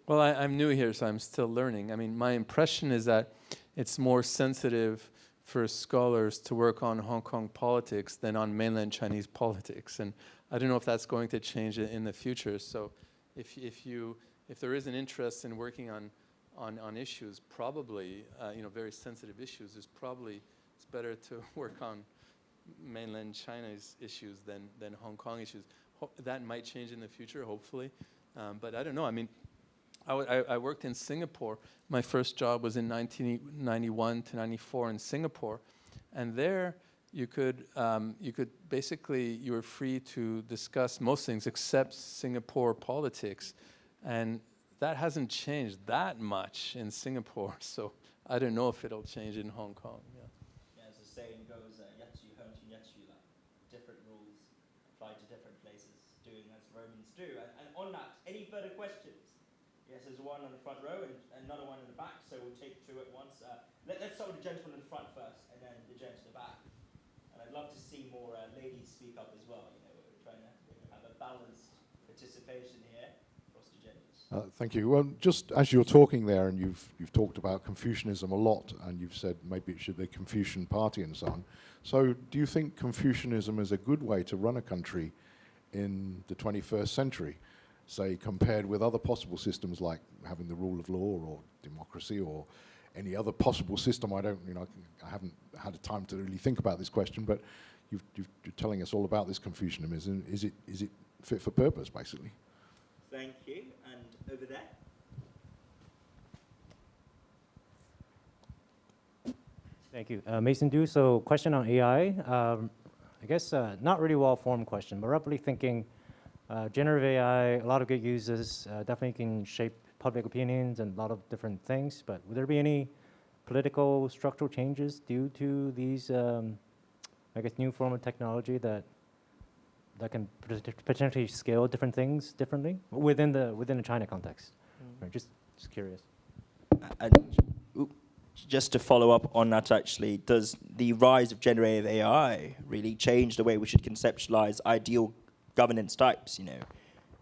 Well, I'm new here, so I'm still learning. I mean, my impression is that it's more sensitive for scholars to work on Hong Kong politics than on mainland Chinese politics. And I don't know if that's going to change in the future. So if there is an interest in working on issues, probably, very sensitive issues, it's better to work on mainland China's issues than Hong Kong issues. That might change in the future, hopefully. But I don't know. I mean, I worked in Singapore. My first job was in 1991 to 94 in Singapore, and there you could basically, you were free to discuss most things except Singapore politics, and that hasn't changed that much in Singapore. So I don't know if it'll change in Hong Kong. Yeah. Yeah, as the saying goes, "Yatsu hurting yatsu," like different rules apply to different places, doing as Romans do. And on that, any further questions? Yes, there's one on the front row and another one in the back, so we'll take two at once. Let's start with the gentleman in the front first, and then the gent in the back. And I'd love to see more ladies speak up as well. You know, we're trying to have a balanced participation here across the genders. Thank you. Well, just as you're talking there, and you've talked about Confucianism a lot, and you've said maybe it should be a Confucian party and so on. So, do you think Confucianism is a good way to run a country in the 21st century, say compared with other possible systems like having the rule of law or democracy or any other possible system? I haven't had time to really think about this question, but you're telling us all about this Confucianism. Is it fit for purpose, basically? Thank you. And over there. Thank you. Mason Du, so question on AI. I guess not really well-formed question, but roughly thinking generative AI, a lot of good uses, definitely can shape public opinions and a lot of different things, but would there be any political structural changes due to these, I guess, new form of technology that can potentially scale different things differently within the China context? Right, just curious. Just to follow up on that, actually, does the rise of generative AI really change the way we should conceptualize ideal governance types? You know,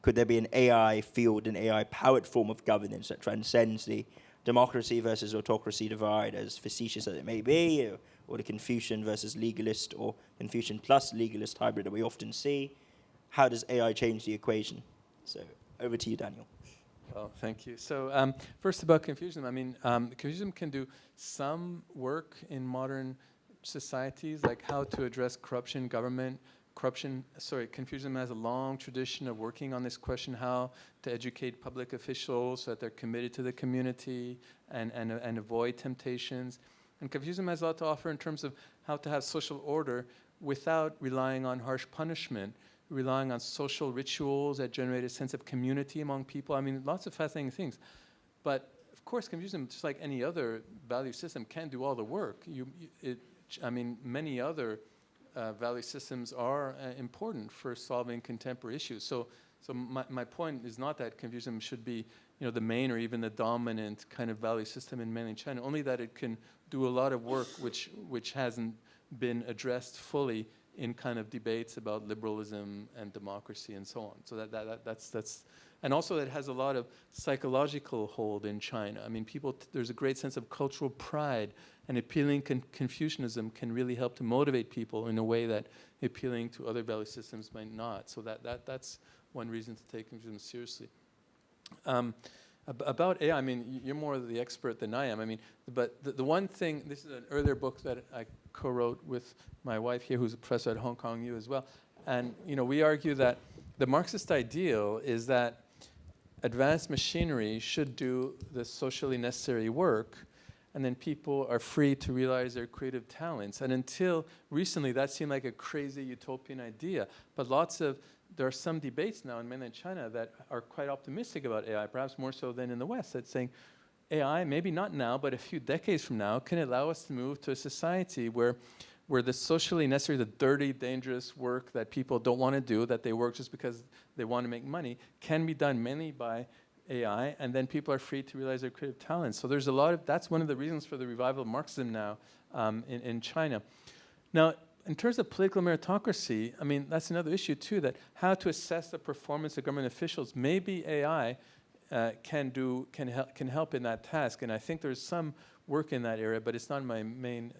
could there be an AI field, an AI-powered form of governance that transcends the democracy versus autocracy divide, as facetious as it may be, or the Confucian versus legalist or Confucian plus legalist hybrid that we often see? How does AI change the equation? So over to you, Daniel. Well, thank you. So first about Confucianism, I mean, Confucianism can do some work in modern societies, like how to address corruption, government, Confucianism has a long tradition of working on this question, how to educate public officials so that they're committed to the community and avoid temptations. And Confucianism has a lot to offer in terms of how to have social order without relying on harsh punishment, relying on social rituals that generate a sense of community among people. I mean, lots of fascinating things. But of course, Confucianism, just like any other value system, can't do all the work. Many other value systems are important for solving contemporary issues. So my point is not that Confucianism should be, the main or even the dominant kind of value system in mainland China, only that it can do a lot of work which hasn't been addressed fully in kind of debates about liberalism and democracy and so on. So that's and also it has a lot of psychological hold in China. I mean, there's a great sense of cultural pride, and appealing Confucianism can really help to motivate people in a way that appealing to other value systems might not. So that's one reason to take Confucianism seriously. About AI, I mean, you're more the expert than I am. I mean, but the one thing, this is an earlier book that I co-wrote with my wife here, who's a professor at Hong Kong U as well. And, we argue that the Marxist ideal is that advanced machinery should do the socially necessary work, and then people are free to realize their creative talents. And until recently, that seemed like a crazy utopian idea. But there are some debates now in mainland China that are quite optimistic about AI, perhaps more so than in the West, that's saying AI, maybe not now, but a few decades from now, can allow us to move to a society where the socially necessary, the dirty, dangerous work that people don't want to do, that they work just because they want to make money, can be done mainly by AI, and then people are free to realize their creative talents. So there's that's one of the reasons for the revival of Marxism now in China. Now, in terms of political meritocracy, I mean, that's another issue too, that how to assess the performance of government officials. Maybe AI can help in that task, and I think there's some work in that area, but it's not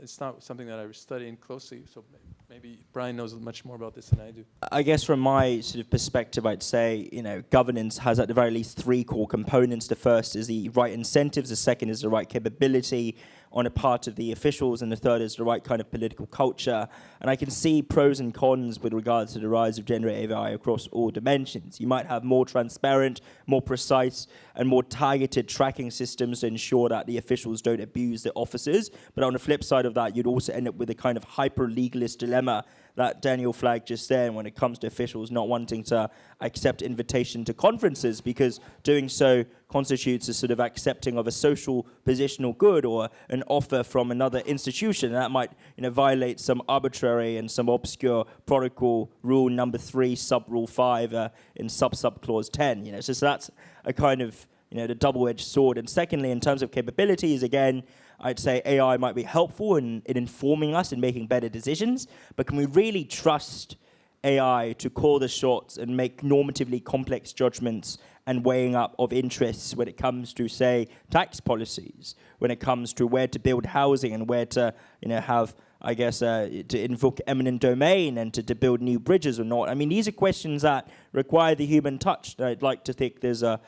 it's not something that I was studying closely, so maybe Brian knows much more about this than I do. I guess from my sort of perspective, I'd say, governance has at the very least three core components. The first is the right incentives, the second is the right capability, on a part of the officials, and the third is the right kind of political culture. And I can see pros and cons with regards to the rise of generative AI across all dimensions. You might have more transparent, more precise, and more targeted tracking systems to ensure that the officials don't abuse their offices. But on the flip side of that, you'd also end up with a kind of hyper-legalist dilemma that Daniel flagged just then when it comes to officials not wanting to accept invitation to conferences, because doing so constitutes a sort of accepting of a social positional good or an offer from another institution. And that might violate some arbitrary and some obscure protocol rule number 3, sub-rule 5 in sub-clause 10. So that's a kind of the double-edged sword. And secondly, in terms of capabilities, again, I'd say AI might be helpful in informing us and making better decisions, but can we really trust AI to call the shots and make normatively complex judgments and weighing up of interests when it comes to, say, tax policies, when it comes to where to build housing and where to have, I guess, to invoke eminent domain and to build new bridges or not? I mean, these are questions that require the human touch. I'd like to think there's a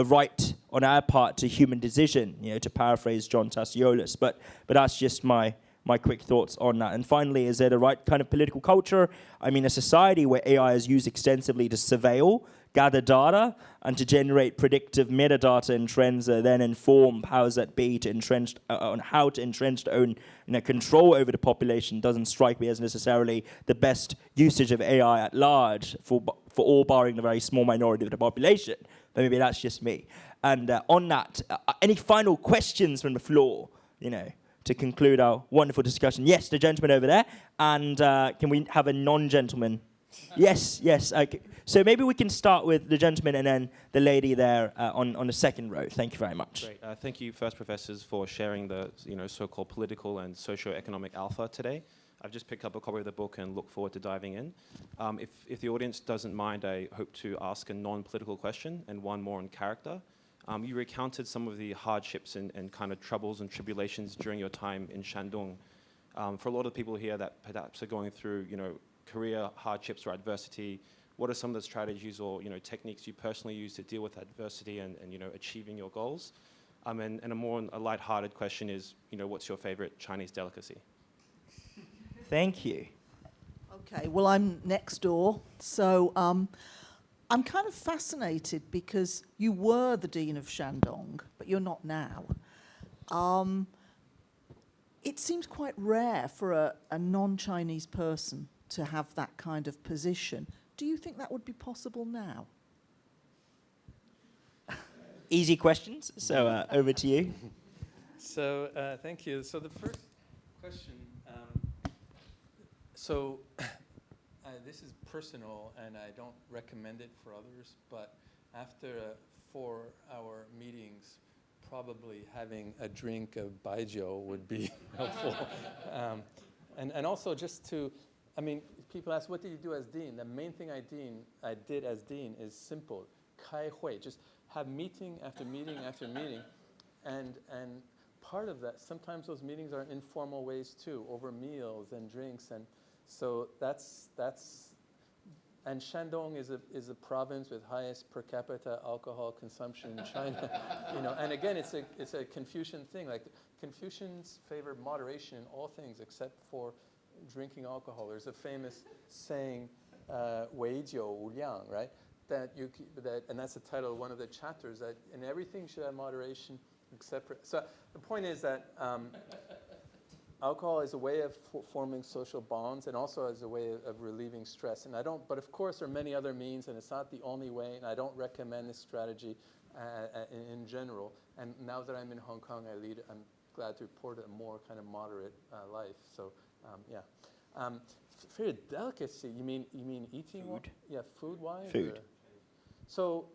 right on our part to human decision, to paraphrase John Tassiolis. But that's just my quick thoughts on that. And finally, is there the right kind of political culture? I mean, a society where AI is used extensively to surveil, gather data, and to generate predictive metadata and trends that then inform powers that be to on how to entrench their own control over the population doesn't strike me as necessarily the best usage of AI at large for all barring the very small minority of the population. But maybe that's just me. And on that, any final questions from the floor, to conclude our wonderful discussion? Yes, the gentleman over there. And can we have a non-gentleman? Yes. So maybe we can start with the gentleman and then the lady there on the second row. Thank you very much. Great. Thank you, first professors, for sharing the so-called political and socio-economic alpha today. I've just picked up a copy of the book and look forward to diving in. If the audience doesn't mind, I hope to ask a non-political question and one more on character. You recounted some of the hardships and kind of troubles and tribulations during your time in Shandong. For a lot of people here that perhaps are going through, career hardships or adversity, what are some of the strategies or techniques you personally use to deal with adversity and achieving your goals? And a light-hearted question is, what's your favorite Chinese delicacy? Thank you. Okay, well, I'm next door, so I'm kind of fascinated because you were the Dean of Shandong, but you're not now. It seems quite rare for a non-Chinese person to have that kind of position. Do you think that would be possible now? Easy questions, so over to you. So thank you. So the first question, this is personal and I don't recommend it for others, but after 4-hour meetings, probably having a drink of baijiu would be helpful. And also just to, people ask, what did you do as dean? The main thing I did as dean is simple, 开会, just have meeting after meeting after meeting. And part of that, sometimes those meetings are in informal ways too, over meals and drinks. And so that's and Shandong is a province with highest per capita alcohol consumption in China. And again, it's a Confucian thing. Like Confucians favor moderation in all things except for drinking alcohol. There's a famous saying, 唯酒无量, right? And that's the title of one of the chapters, that in everything should have moderation except for. So the point is that alcohol is a way of forming social bonds and also as a way of relieving stress. But of course there are many other means, and it's not the only way, and I don't recommend this strategy in general. And now that I'm in Hong Kong, I'm glad to report a more kind of moderate life. So favorite delicacy, you mean eating? Food. Yeah, food-wise? Food. So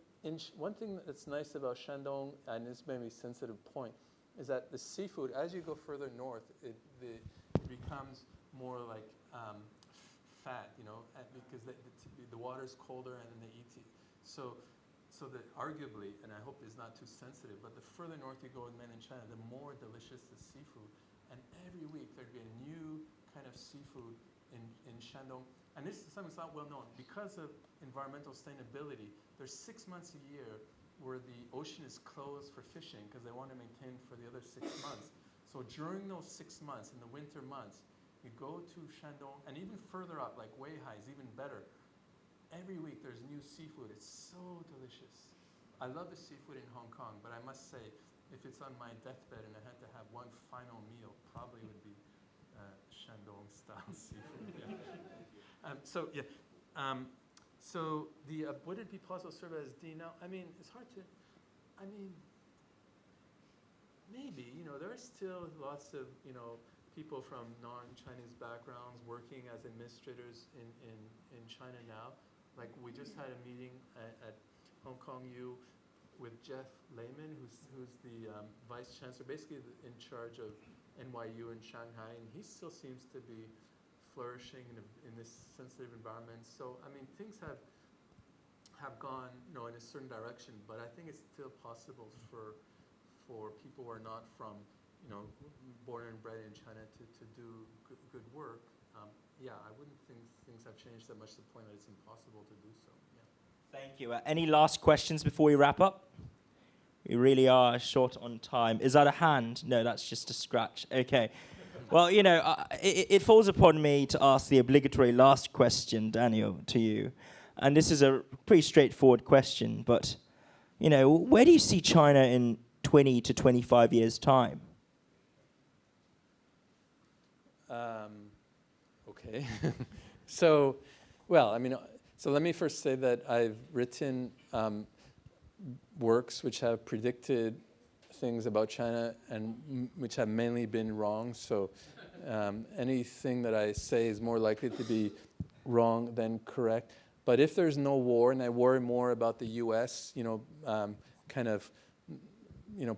one thing that's nice about Shandong, and this may be a sensitive point, is that the seafood, as you go further north, it becomes more like fat, because the water's colder and then they eat it. So that arguably, and I hope it's not too sensitive, but the further north you go in mainland China, the more delicious the seafood. And every week there'd be a new kind of seafood in Shandong. And this is something that's not well known. Because of environmental sustainability, there's 6 months a year where the ocean is closed for fishing because they want to maintain for the other 6 months. So during those 6 months, in the winter months, you go to Shandong, and even further up, like Weihai is even better. Every week there's new seafood. It's so delicious. I love the seafood in Hong Kong, but I must say, if it's on my deathbed and I had to have one final meal, probably would be Shandong-style seafood. Yeah. So would it be possible to serve as dean now? I mean, it's hard to. I mean, maybe. There are still lots of people from non-Chinese backgrounds working as administrators in China now. Like we just had a meeting at Hong Kong U with Jeff Lehman, who's the vice chancellor, basically in charge of NYU in Shanghai, and he still seems to be flourishing in this sensitive environment. So I mean, things have gone in a certain direction, but I think it's still possible for people who are not from born and bred in China to do good work. Yeah, I wouldn't think things have changed that much to the point that it's impossible to do so. Yeah. Thank you. Any last questions before we wrap up? We really are short on time. Is that a hand? No, that's just a scratch. Okay. Well, it falls upon me to ask the obligatory last question, Daniel, to you. And this is a pretty straightforward question, but, where do you see China in 20 to 25 years' time? Okay. So let me first say that I've written works which have predicted things about China and which have mainly been wrong. So anything that I say is more likely to be wrong than correct. But if there's no war, and I worry more about the U.S.,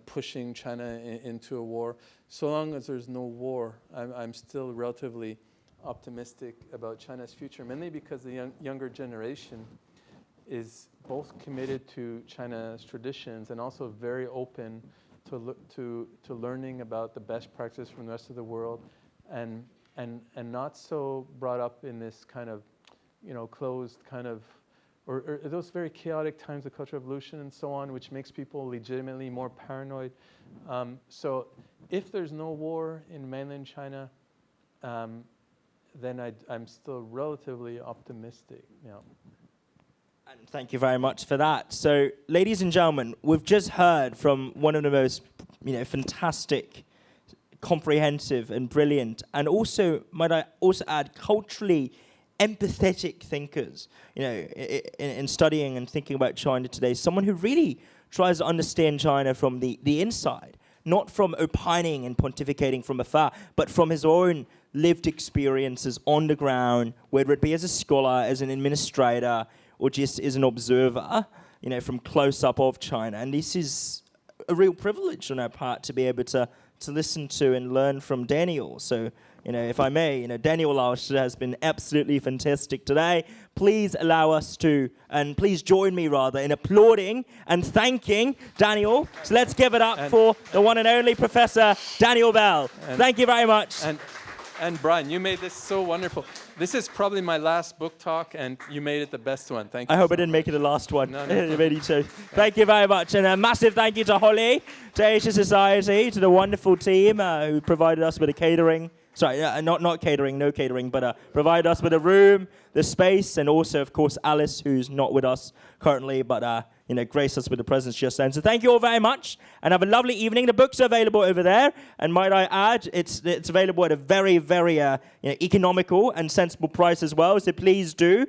pushing China into a war, so long as there's no war, I'm still relatively optimistic about China's future, mainly because the younger generation is both committed to China's traditions and also very open to learning about the best practices from the rest of the world, and not so brought up in this kind of closed kind of or those very chaotic times of Cultural Revolution and so on, which makes people legitimately more paranoid. So if there's no war in mainland China, then I'm still relatively optimistic. And thank you very much for that. So, ladies and gentlemen, we've just heard from one of the most, fantastic, comprehensive and brilliant, and also, might I also add, culturally empathetic thinkers, in studying and thinking about China today. Someone who really tries to understand China from the inside, not from opining and pontificating from afar, but from his own lived experiences on the ground, whether it be as a scholar, as an administrator, or just as an observer, from close up of China. And this is a real privilege on our part to be able to listen to and learn from Daniel. So, if I may, Daniel has been absolutely fantastic today. Please allow us to, and please join me rather, in applauding and thanking Daniel. So let's give it up for the one and only Professor Daniel Bell. Thank you very much. And Brian, you made this so wonderful. This is probably my last book talk, and you made it the best one. Thank you. I hope I didn't make it the last one. No. You made it too. Thank you very much. And a massive thank you to Holly, to ASHK Society, to the wonderful team who provided us with a catering. Sorry, not catering, no catering, but provided us with a room, the space, and also, of course, Alice, who's not with us currently, but graced us with the presence just then. So thank you all very much, and have a lovely evening. The books are available over there, and might I add, it's available at a very, very economical and sensible price as well. So please do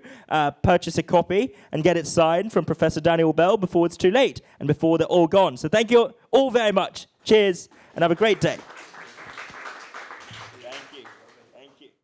purchase a copy and get it signed from Professor Daniel Bell before it's too late and before they're all gone. So thank you all very much. Cheers, and have a great day.